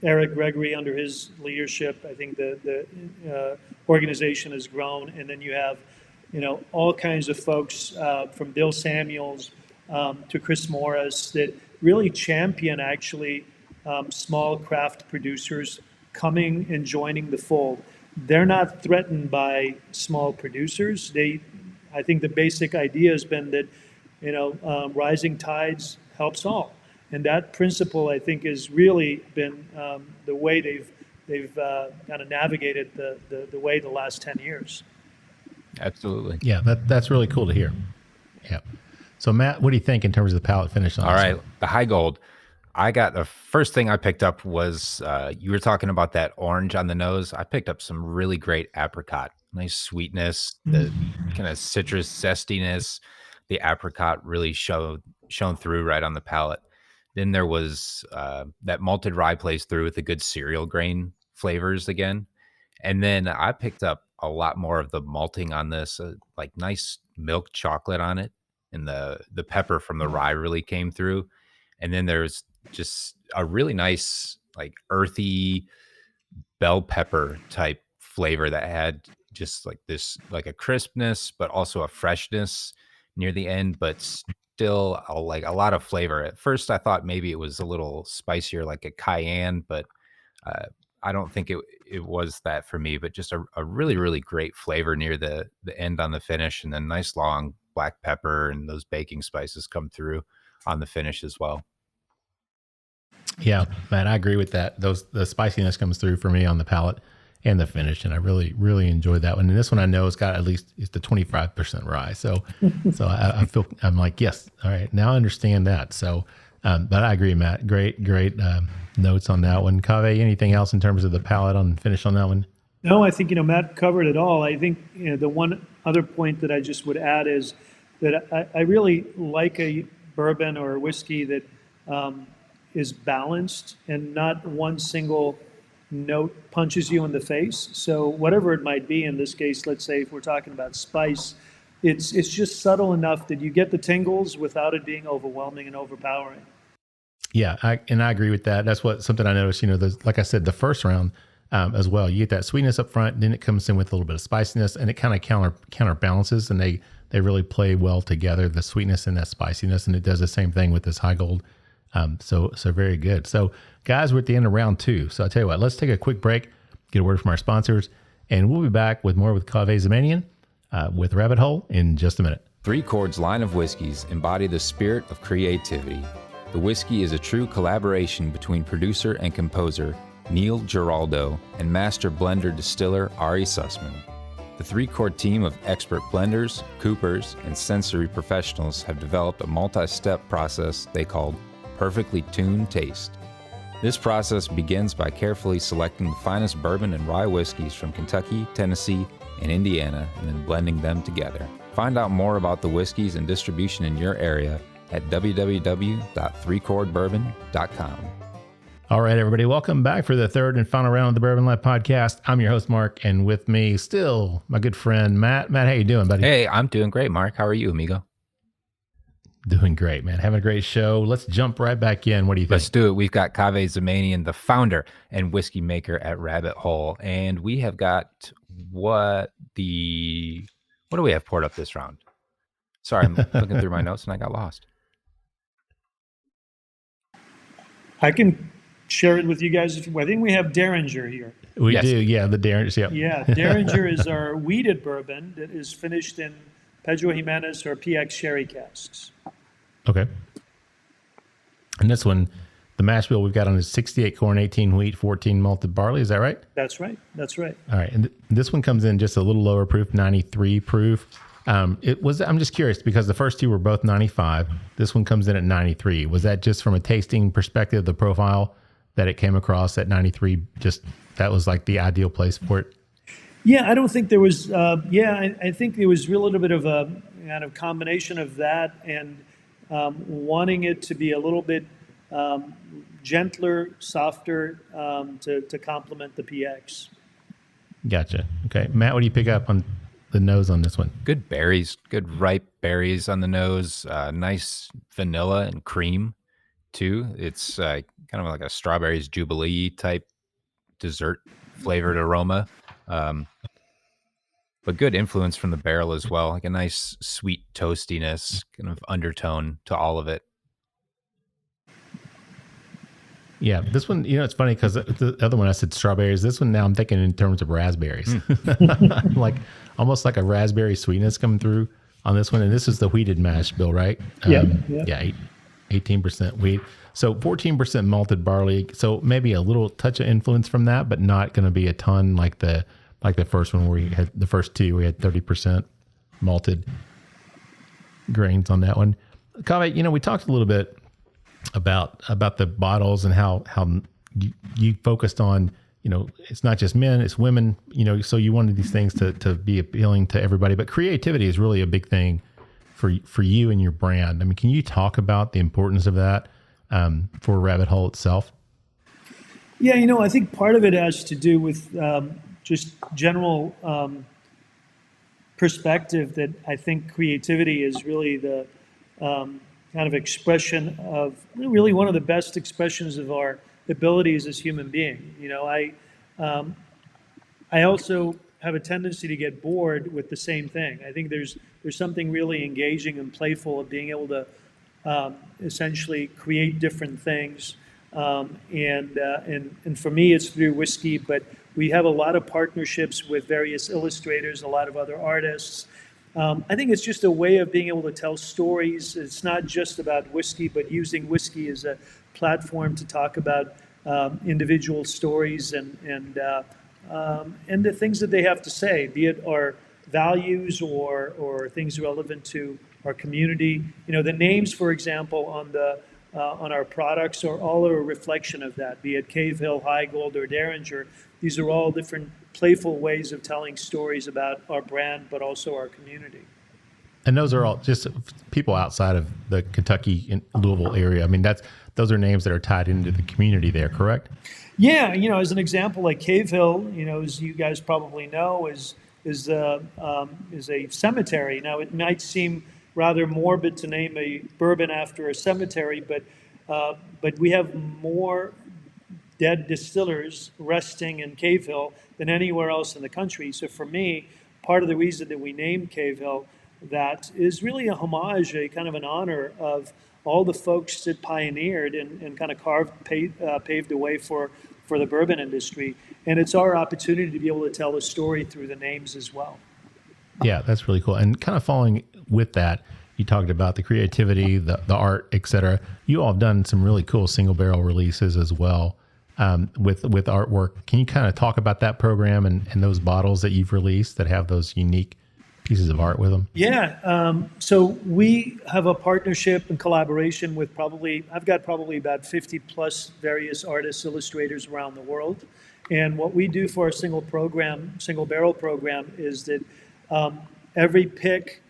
Eric Gregory, under his leadership, I think the organization has grown. And then you have, all kinds of folks from Bill Samuels to Chris Morris that really champion actually small craft producers coming and joining the fold. They're not threatened by small producers. I think the basic idea has been that, rising tides helps all. And that principle, I think, has really been the way they've kind of navigated the way the last 10 years. Absolutely. Yeah, that's really cool to hear. Yeah. So Matt, what do you think in terms of the palate finish on All this right, one? the Heigold. I got the first thing I picked up was you were talking about that orange on the nose. I picked up some really great apricot, nice sweetness, the kind of citrus zestiness. The apricot really shone through right on the palate. Then there was that malted rye plays through with the good cereal grain flavors again. And then I picked up a lot more of the malting on this, like nice milk chocolate on it. And the pepper from the rye really came through. And then there's just a really nice, like earthy bell pepper type flavor that had just like this, like a crispness, but also a freshness near the end, but still like a lot of flavor. At first, I thought maybe it was a little spicier, like a cayenne, but I don't think it was that for me. But just a really, really great flavor near the end on the finish, and then nice long black pepper and those baking spices come through on the finish as well. Yeah, man, I agree with that. The spiciness comes through for me on the palate and the finish, and I really, really enjoyed that one. And this one I know it's got at least it's the 25% rye. So I'm like, yes, all right, now I understand that. So, but I agree, Matt. Great notes on that one. Kaveh, anything else in terms of the palate on finish on that one? No, I think, Matt covered it all. I think, the one other point that I just would add is that I really like a bourbon or a whiskey that is balanced and not one single note punches you in the face. So whatever it might be, in this case, let's say if we're talking about spice, it's just subtle enough that you get the tingles without it being overwhelming and overpowering. Yeah, I agree with that. That's something I noticed, like I said, the first round as well, you get that sweetness up front, then it comes in with a little bit of spiciness, and it kind of counterbalances, and they really play well together, the sweetness and that spiciness, and it does the same thing with this Heigold. So very good. So guys, we're at the end of round 2. So I'll tell you what, let's take a quick break, get a word from our sponsors, and we'll be back with more with Kaveh Zamanian with Rabbit Hole in just a minute. Three Chord's line of whiskeys embody the spirit of creativity. The whiskey is a true collaboration between producer and composer Neil Giraldo and master blender distiller Ari Sussman. The 3 Chord team of expert blenders, coopers, and sensory professionals have developed a multi-step process they called Perfectly Tuned Taste. This process begins by carefully selecting the finest bourbon and rye whiskeys from Kentucky, Tennessee, and Indiana, and then blending them together. Find out more about the whiskeys and distribution in your area at www.3chordbourbon.com. All right, everybody, welcome back for the third and final round of the Bourbon Life podcast. I'm your host, Mark, and with me still my good friend, Matt. Matt, how you doing, buddy? Hey, I'm doing great, Mark. How are you, amigo? Doing great, man. Having a great show. Let's jump right back in. What do you think? Let's do it. We've got Kaveh Zamanian, the founder and whiskey maker at Rabbit Hole, and we have got what do we have poured up this round? Sorry, I'm looking through my notes and I got lost. I can share it with you guys. I think we have Dareringer here. We Yes. do, yeah, the Dareringer. Yep. Yeah, Dareringer is our wheated bourbon that is finished in Pedro Jimenez or PX Sherry Casks. Okay. And this one, the mash bill we've got on is 68 corn, 18 wheat, 14 malted barley. Is that right? That's right. That's right. All right. And this one comes in just a little lower proof, 93 proof. I'm just curious because the first two were both 95. This one comes in at 93. Was that just from a tasting perspective, the profile that it came across at 93, just that was like the ideal place for it? Yeah, I don't think there was. I think there was a little bit of a kind of combination of that and wanting it to be a little bit gentler, softer to complement the PX. Gotcha. Okay. Matt, what do you pick up on the nose on this one? Good berries, good ripe berries on the nose. Nice vanilla and cream, too. It's kind of like a strawberries jubilee type dessert flavored aroma. But good influence from the barrel as well, like a nice sweet toastiness kind of undertone to all of it. Yeah, this one, it's funny because the other one I said strawberries. This one now I'm thinking in terms of raspberries, like almost like a raspberry sweetness coming through on this one. And this is the wheated mash bill, right? Yeah. 18% wheat. So 14% malted barley. So maybe a little touch of influence from that, but not going to be a ton like the first one where we had the first two. We had 30% malted grains on that one. Kaveh, we talked a little bit about the bottles and how you focused on, it's not just men, it's women, so you wanted these things to be appealing to everybody, but creativity is really a big thing for you and your brand. I mean, can you talk about the importance of that for Rabbit Hole itself? Yeah, I think part of it has to do with just general perspective that I think creativity is really the kind of expression of really one of the best expressions of our abilities as human beings. I also have a tendency to get bored with the same thing. I think there's something really engaging and playful of being able to essentially create different things. And for me, it's through whiskey, but we have a lot of partnerships with various illustrators, a lot of other artists. I think it's just a way of being able to tell stories. It's not just about whiskey, but using whiskey as a platform to talk about individual stories and the things that they have to say, be it our values or things relevant to our community. The names, for example, on our products are all a reflection of that, be it Cavehill, Heigold, or Dareringer. These are all different playful ways of telling stories about our brand, but also our community. And those are all just people outside of the Kentucky and Louisville area. I mean, those are names that are tied into the community there, correct? Yeah, as an example, like Cavehill, as you guys probably know, is a cemetery. Now, it might seem rather morbid to name a bourbon after a cemetery, but we have more dead distillers resting in Cavehill than anywhere else in the country. So for me, part of the reason that we named Cavehill that is really a homage, a kind of an honor of all the folks that pioneered and kind of paved the way for the bourbon industry. And it's our opportunity to be able to tell a story through the names as well. Yeah, that's really cool. And kind of following with that, you talked about the creativity, the art, et cetera. You all have done some really cool single barrel releases as well with artwork. Can you kind of talk about that program and those bottles that you've released that have those unique pieces of art with them? Yeah. So we have a partnership and collaboration with I've got probably about 50 plus various artists, illustrators around the world. And what we do for our single barrel program is that every pick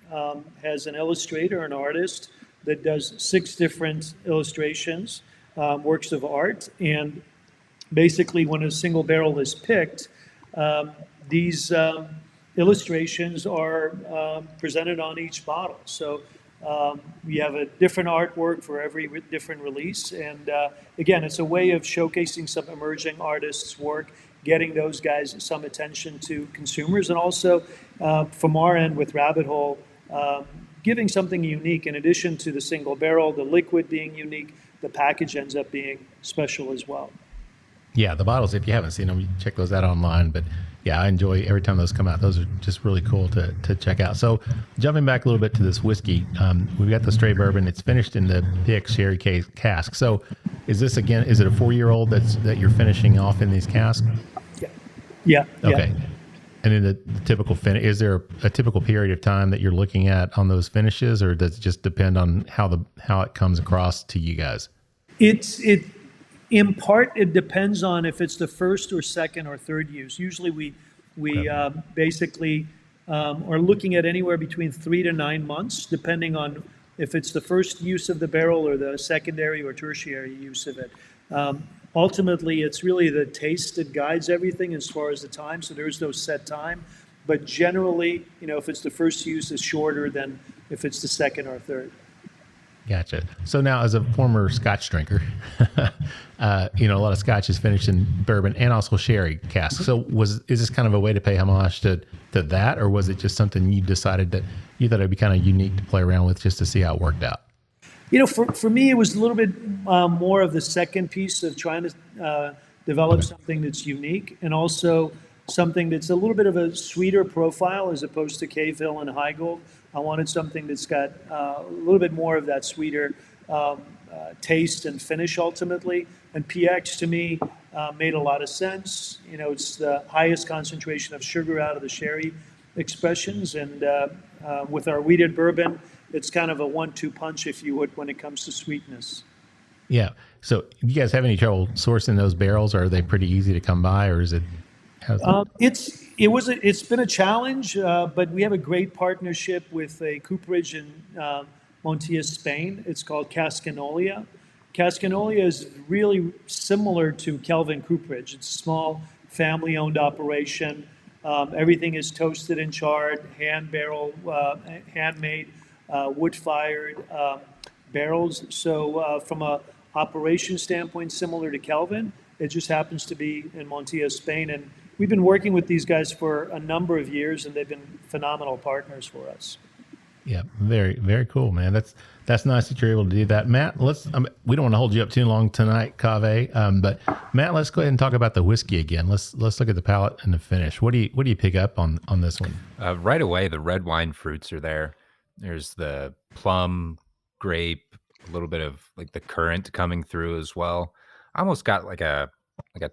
has an illustrator, an artist that does 6 different illustrations. works of art. And basically, when a single barrel is picked, these illustrations are presented on each bottle. So we have a different artwork for every different release. And again, it's a way of showcasing some emerging artists' work, getting those guys some attention to consumers, and also from our end with Rabbit Hole, giving something unique in addition to the single barrel, the liquid being unique, the package ends up being special as well. Yeah, the bottles, if you haven't seen them, you check those out online. But yeah, I enjoy every time those come out. Those are just really cool to check out. So jumping back a little bit to this whiskey, we've got the straight bourbon. It's finished in the PX Sherry Cask. So is this, again, is it a 4-year-old that you're finishing off in these casks? Yeah. Okay. And in the typical finish, is there a typical period of time that you're looking at on those finishes, or does it just depend on how it comes across to you guys? In part, it depends on if it's the first or second or third use. Usually we basically are looking at anywhere between 3 to 9 months, depending on if it's the first use of the barrel or the secondary or tertiary use of it. Ultimately, it's really the taste that guides everything as far as the time, so there's no set time. But generally, if it's the first use, it's shorter than if it's the second or third. Gotcha. So now, as a former Scotch drinker, a lot of Scotch is finished in bourbon and also sherry casks. So is this kind of a way to pay homage to that, or was it just something you decided that you thought it'd be kind of unique to play around with just to see how it worked out? For me, it was a little bit more of the second piece of trying to develop something that's unique, and also something that's a little bit of a sweeter profile as opposed to Cavehill and Heigold. I wanted something that's got a little bit more of that sweeter taste and finish ultimately. And PX to me made a lot of sense. It's the highest concentration of sugar out of the sherry expressions. And with our wheated bourbon, it's kind of a 1-2 punch, if you would, when it comes to sweetness. Yeah. So you guys have any trouble sourcing those barrels? Or are they pretty easy to come by, or is it? It's been a challenge, but we have a great partnership with a cooperage in Montilla, Spain. It's called Cascanolia. Cascanolia is really similar to Kelvin Cooperage. It's a small family-owned operation. Everything is toasted and charred, handmade, wood-fired barrels. So from a operation standpoint, similar to Kelvin, it just happens to be in Montilla, Spain. And we've been working with these guys for a number of years, and they've been phenomenal partners for us. Yeah, very, very cool, man. That's nice that you're able to do that. Matt, we don't want to hold you up too long tonight, Kaveh, but Matt, let's go ahead and talk about the whiskey again. Let's look at the palate and the finish. What do you pick up on this one? Right away, the red wine fruits are there. There's the plum, grape, a little bit of like the currant coming through as well. I almost got like a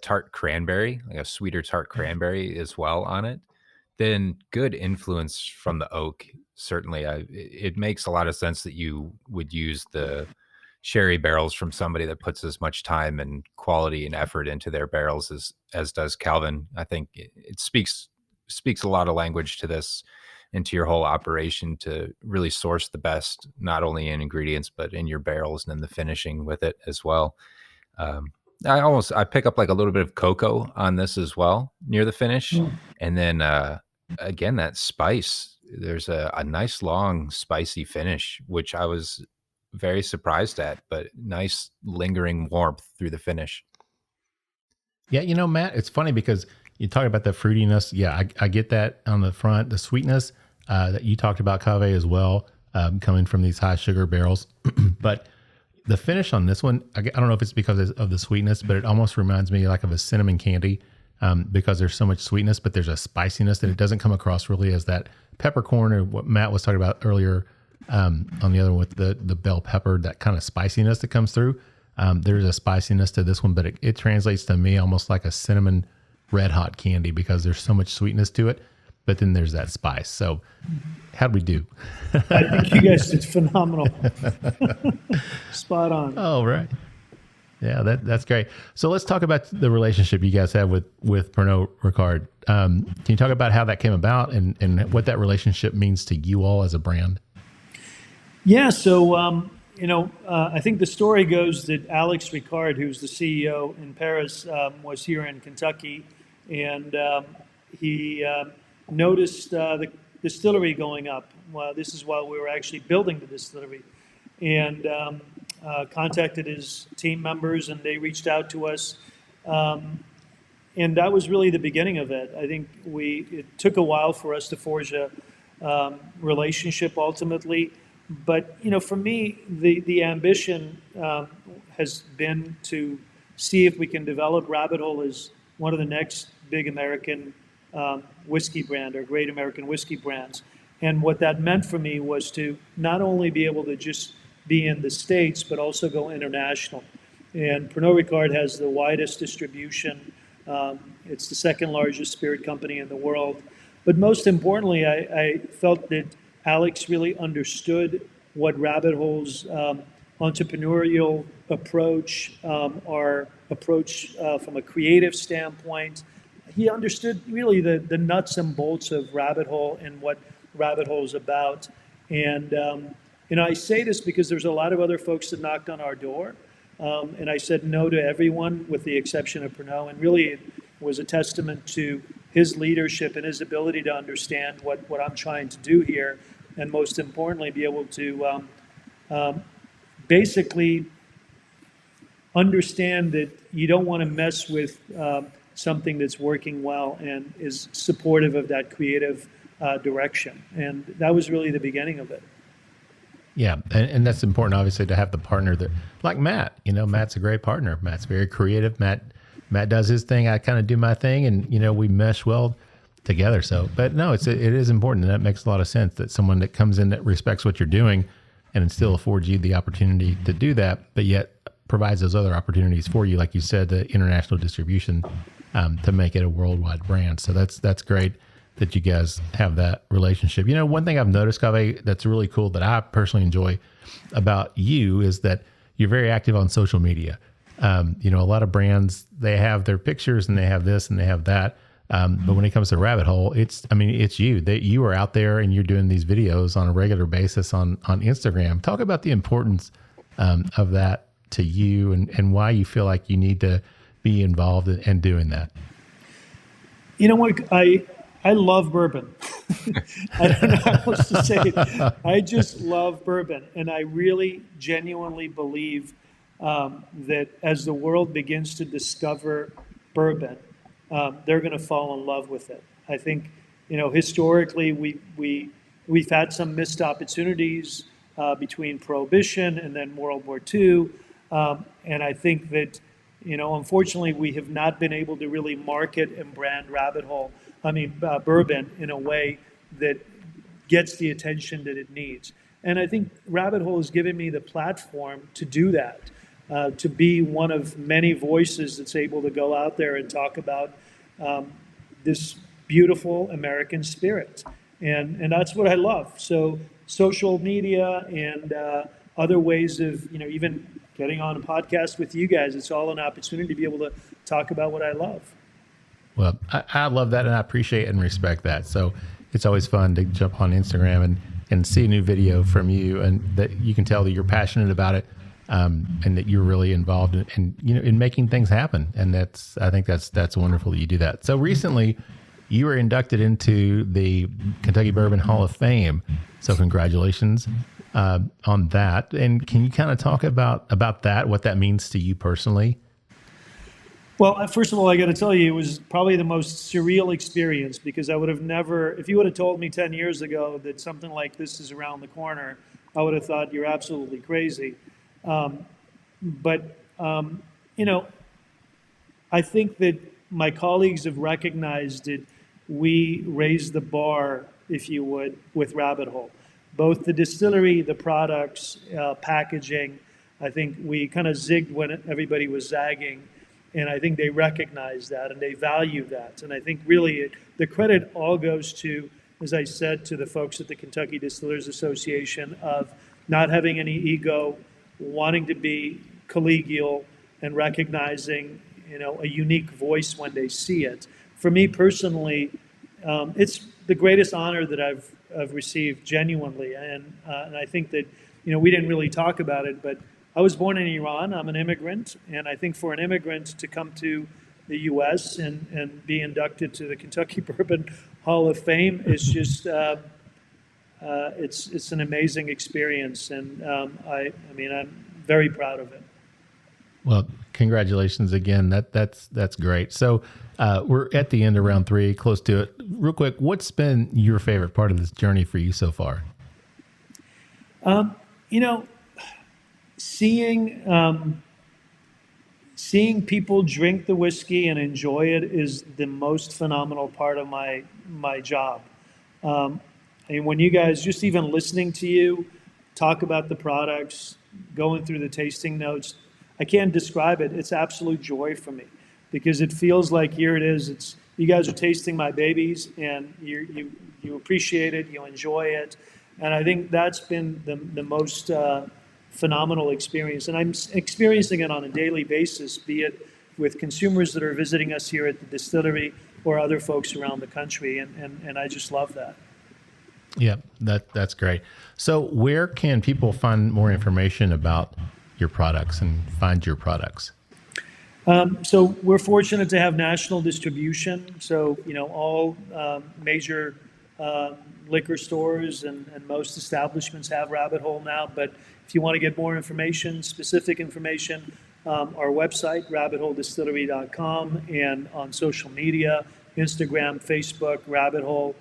tart cranberry, like a sweeter tart cranberry as well on it. Then good influence from the oak. Certainly, it makes a lot of sense that you would use the sherry barrels from somebody that puts as much time and quality and effort into their barrels as does Calvin. I think it speaks a lot of language to this, into your whole operation, to really source the best, not only in ingredients, but in your barrels and in the finishing with it as well. I pick up like a little bit of cocoa on this as well near the finish. And then again, that spice, there's a nice long spicy finish, which I was very surprised at, but nice lingering warmth through the finish. Yeah, Matt, it's funny because you talk about the fruitiness. Yeah, I get that on the front, the sweetness that you talked about, Kaveh, as well, coming from these high sugar barrels. But the finish on this one, I don't know if it's because of the sweetness, but it almost reminds me like of a cinnamon candy because there's so much sweetness, but there's a spiciness that it doesn't come across really as that peppercorn or what Matt was talking about earlier on the other one with the bell pepper, that kind of spiciness that comes through. There's a spiciness to this one, but it translates to me almost like a cinnamon red hot candy because there's so much sweetness to it, but then there's that spice. So how'd we do? I think you guys did phenomenal. Spot on. Oh, right. Yeah, that's great. So let's talk about the relationship you guys have with Pernod Ricard. Can you talk about how that came about and what that relationship means to you all as a brand? Yeah, so I think the story goes that Alex Ricard, who's the CEO in Paris, was here in Kentucky, and he noticed the distillery going up. Well, this is while we were actually building the distillery, and contacted his team members, and they reached out to us. And that was really the beginning of it. I think it took a while for us to forge a relationship ultimately. But, for me, the ambition has been to see if we can develop Rabbit Hole as one of the next big American whiskey brand or great American whiskey brands. And what that meant for me was to not only be able to just be in the States, but also go international. And Pernod Ricard has the widest distribution. It's the second largest spirit company in the world. But most importantly, I felt that Alex really understood what Rabbit Hole's entrepreneurial approach, our approach from a creative standpoint. He understood really the nuts and bolts of Rabbit Hole and what Rabbit Hole is about. And, I say this because there's a lot of other folks that knocked on our door. And I said no to everyone with the exception of Pernod. And really it was a testament to his leadership and his ability to understand what I'm trying to do here. And most importantly, be able to basically understand that you don't want to mess with something that's working well and is supportive of that creative direction. And that was really the beginning of it. Yeah, and that's important, obviously, to have the partner that, like Matt. Matt's a great partner. Matt's very creative. Matt does his thing. I kind of do my thing, and we mesh well together. So, but no, it is important, and that makes a lot of sense that someone that comes in that respects what you're doing, and still affords you the opportunity to do that, but yet provides those other opportunities for you, like you said, the international distribution, to make it a worldwide brand. So that's great that you guys have that relationship. One thing I've noticed, Kaveh, that's really cool that I personally enjoy about you is that you're very active on social media. A lot of brands, they have their pictures and they have this and they have that. But when it comes to Rabbit Hole, it's you. You are out there and you're doing these videos on a regular basis on Instagram. Talk about the importance of that to you and why you feel like you need to be involved in doing that. You know what? I love bourbon. I don't know how else to say it. I just love bourbon. And I really genuinely believe that as the world begins to discover bourbon, they're going to fall in love with it. I think, historically, we've had some missed opportunities between Prohibition and then World War II. And I think that, unfortunately, we have not been able to really market and brand bourbon in a way that gets the attention that it needs. And I think Rabbit Hole has given me the platform to do that, to be one of many voices that's able to go out there and talk about this beautiful American spirit. And that's what I love. So social media and other ways of, even getting on a podcast with you guys, it's all an opportunity to be able to talk about what I love. Well, I love that, and I appreciate and respect that. So it's always fun to jump on Instagram and see a new video from you, and that you can tell that you're passionate about it, and that you're really involved in making things happen. And I think that's wonderful that you do that. So recently, you were inducted into the Kentucky Bourbon Hall of Fame. So congratulations on that. And can you kind of talk about that, what that means to you personally? Well, first of all, I got to tell you, it was probably the most surreal experience because I would have never, if you would have told me 10 years ago that something like this is around the corner, I would have thought you're absolutely crazy. But I think that my colleagues have recognized that we raised the bar, if you would, with Rabbit Hole. Both the distillery, the products, packaging, I think we kind of zigged when everybody was zagging. And I think they recognize that and they value that. And I think really the credit all goes to, as I said, to the folks at the Kentucky Distillers Association of not having any ego, wanting to be collegial and recognizing, a unique voice when they see it. For me personally, it's the greatest honor that I've I've received genuinely, and I think that we didn't really talk about it, but I was born in Iran. I'm an immigrant, and I think for an immigrant to come to the U.S. and be inducted to the Kentucky Bourbon Hall of Fame is just it's an amazing experience, and I mean I'm very proud of it. Well, congratulations again. That's great. So we're at the end of round 3, close to it. Real quick, what's been your favorite part of this journey for you so far? Seeing people drink the whiskey and enjoy it is the most phenomenal part of my job. And when you guys, just even listening to you talk about the products, going through the tasting notes, I can't describe it. It's absolute joy for me because it feels like here it is. It's you guys are tasting my babies, and you appreciate it, you enjoy it, and I think that's been the most phenomenal experience. And I'm experiencing it on a daily basis, be it with consumers that are visiting us here at the distillery or other folks around the country, and I just love that. Yeah, that's great. So where can people find more information about your products and find your products? So we're fortunate to have national distribution. So, all major liquor stores and most establishments have Rabbit Hole now. But if you want to get more information, specific information, our website, rabbitholedistillery.com, and on social media, Instagram, Facebook, Rabbit Hole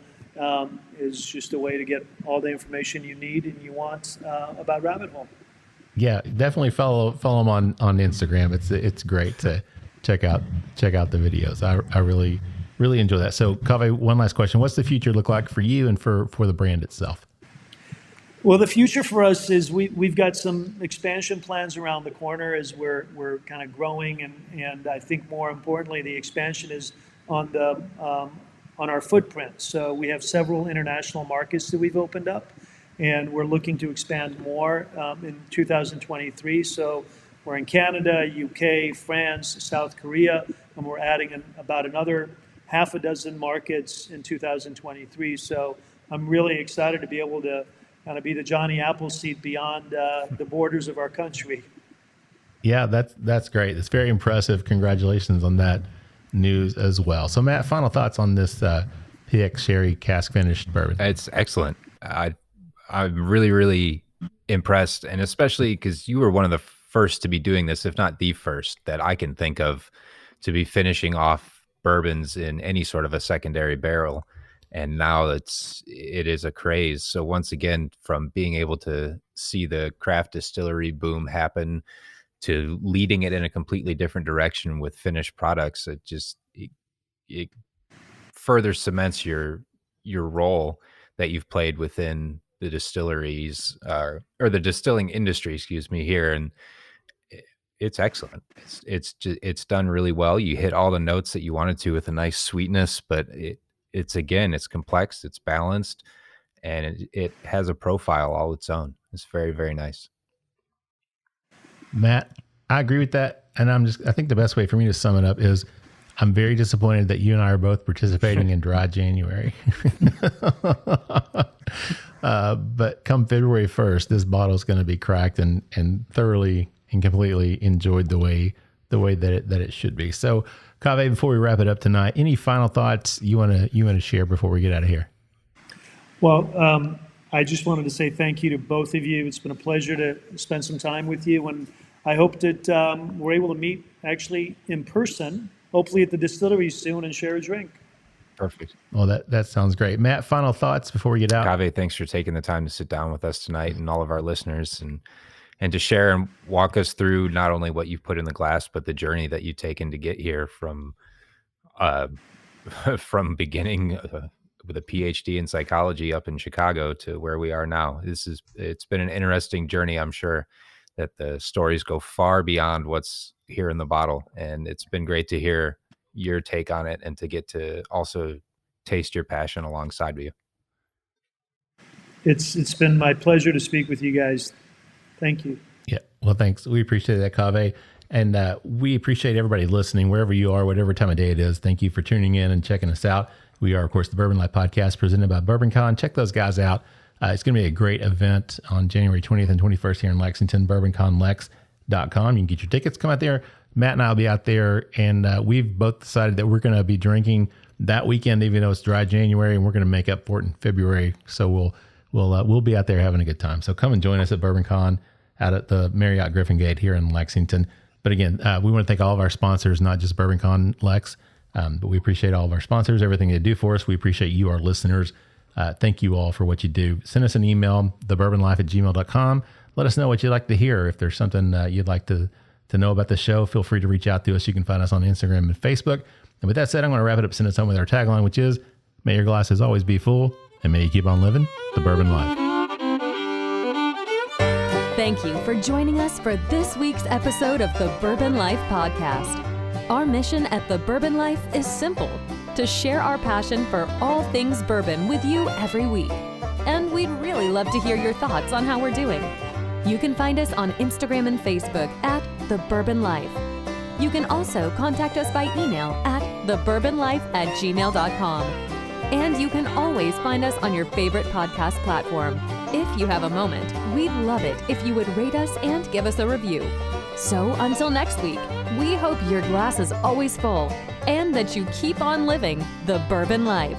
is just a way to get all the information you need and you want about Rabbit Hole. Yeah, definitely follow them on Instagram. It's great to check out the videos. I really enjoy that. So, Kaveh, one last question: what's the future look like for you and for the brand itself? Well, the future for us is we've got some expansion plans around the corner as we're kind of growing, and I think more importantly, the expansion is on our footprint. So we have several international markets that we've opened up, and we're looking to expand more in 2023. So we're in Canada, UK, France, South Korea, and we're adding about another half a dozen markets in 2023. So I'm really excited to be able to kind of be the Johnny Appleseed beyond the borders of our country. Yeah, that's great. It's very impressive. Congratulations on that news as well. So, Matt, final thoughts on this PX Sherry Cask finished bourbon? It's excellent. I'm really, really impressed, and especially because you were one of the first to be doing this, if not the first, that I can think of to be finishing off bourbons in any sort of a secondary barrel. And now it is a craze. So once again, from being able to see the craft distillery boom happen to leading it in a completely different direction with finished products, it further cements your role that you've played within the distilleries or the distilling industry, here. And it's excellent. It's done really well. You hit all the notes that you wanted to with a nice sweetness, but it's complex, it's balanced, and it has a profile all its own. It's very, very nice. Matt, I agree with that. And I think the best way for me to sum it up is I'm very disappointed that you and I are both participating in Dry January. But come February 1st, this bottle is going to be cracked and thoroughly and completely enjoyed the way that it should be. So, Kaveh, before we wrap it up tonight, any final thoughts you want to share before we get out of here? Well, I just wanted to say thank you to both of you. It's been a pleasure to spend some time with you, and I hope that we're able to meet actually in person, hopefully at the distillery soon, and share a drink. Perfect. Well, that sounds great. Matt, final thoughts before we get out? Kaveh, thanks for taking the time to sit down with us tonight and all of our listeners and to share and walk us through not only what you've put in the glass, but the journey that you've taken to get here from beginning with a PhD in psychology up in Chicago to where we are now. It's been an interesting journey. I'm sure that the stories go far beyond what's here in the bottle. And it's been great to hear your take on it and to get to also taste your passion alongside with you. It's been my pleasure to speak with you guys. Thank you. Yeah. Well, thanks. We appreciate that, Kaveh. And we appreciate everybody listening, wherever you are, whatever time of day it is. Thank you for tuning in and checking us out. We are, of course, the Bourbon Life Podcast presented by BourbonCon. Check those guys out. It's going to be a great event on January 20th and 21st here in Lexington, BourbonConLex.com. You can get your tickets, come out there. Matt and I will be out there, and we've both decided that we're going to be drinking that weekend, even though it's dry January, and we're going to make up for it in February. So we'll be out there having a good time. So come and join us at BourbonCon out at the Marriott Griffin Gate here in Lexington. But again, we want to thank all of our sponsors, not just BourbonCon Lex, but we appreciate all of our sponsors, everything they do for us. We appreciate you, our listeners. Thank you all for what you do. Send us an email, thebourbonlife@gmail.com. Let us know what you'd like to hear. If there's something you'd like to know about the show, feel free to reach out to us. You can find us on Instagram and Facebook. And with that said, I'm going to wrap it up, send us home with our tagline, which is, may your glasses always be full, and may you keep on living the bourbon life. Thank you for joining us for this week's episode of the Bourbon Life Podcast. Our mission at the Bourbon Life is simple: to share our passion for all things bourbon with you every week. And we'd really love to hear your thoughts on how we're doing. You can find us on Instagram and Facebook at The Bourbon Life. You can also contact us by email at thebourbonlife@gmail.com. And you can always find us on your favorite podcast platform. If you have a moment, we'd love it if you would rate us and give us a review. So until next week, we hope your glass is always full and that you keep on living the bourbon life.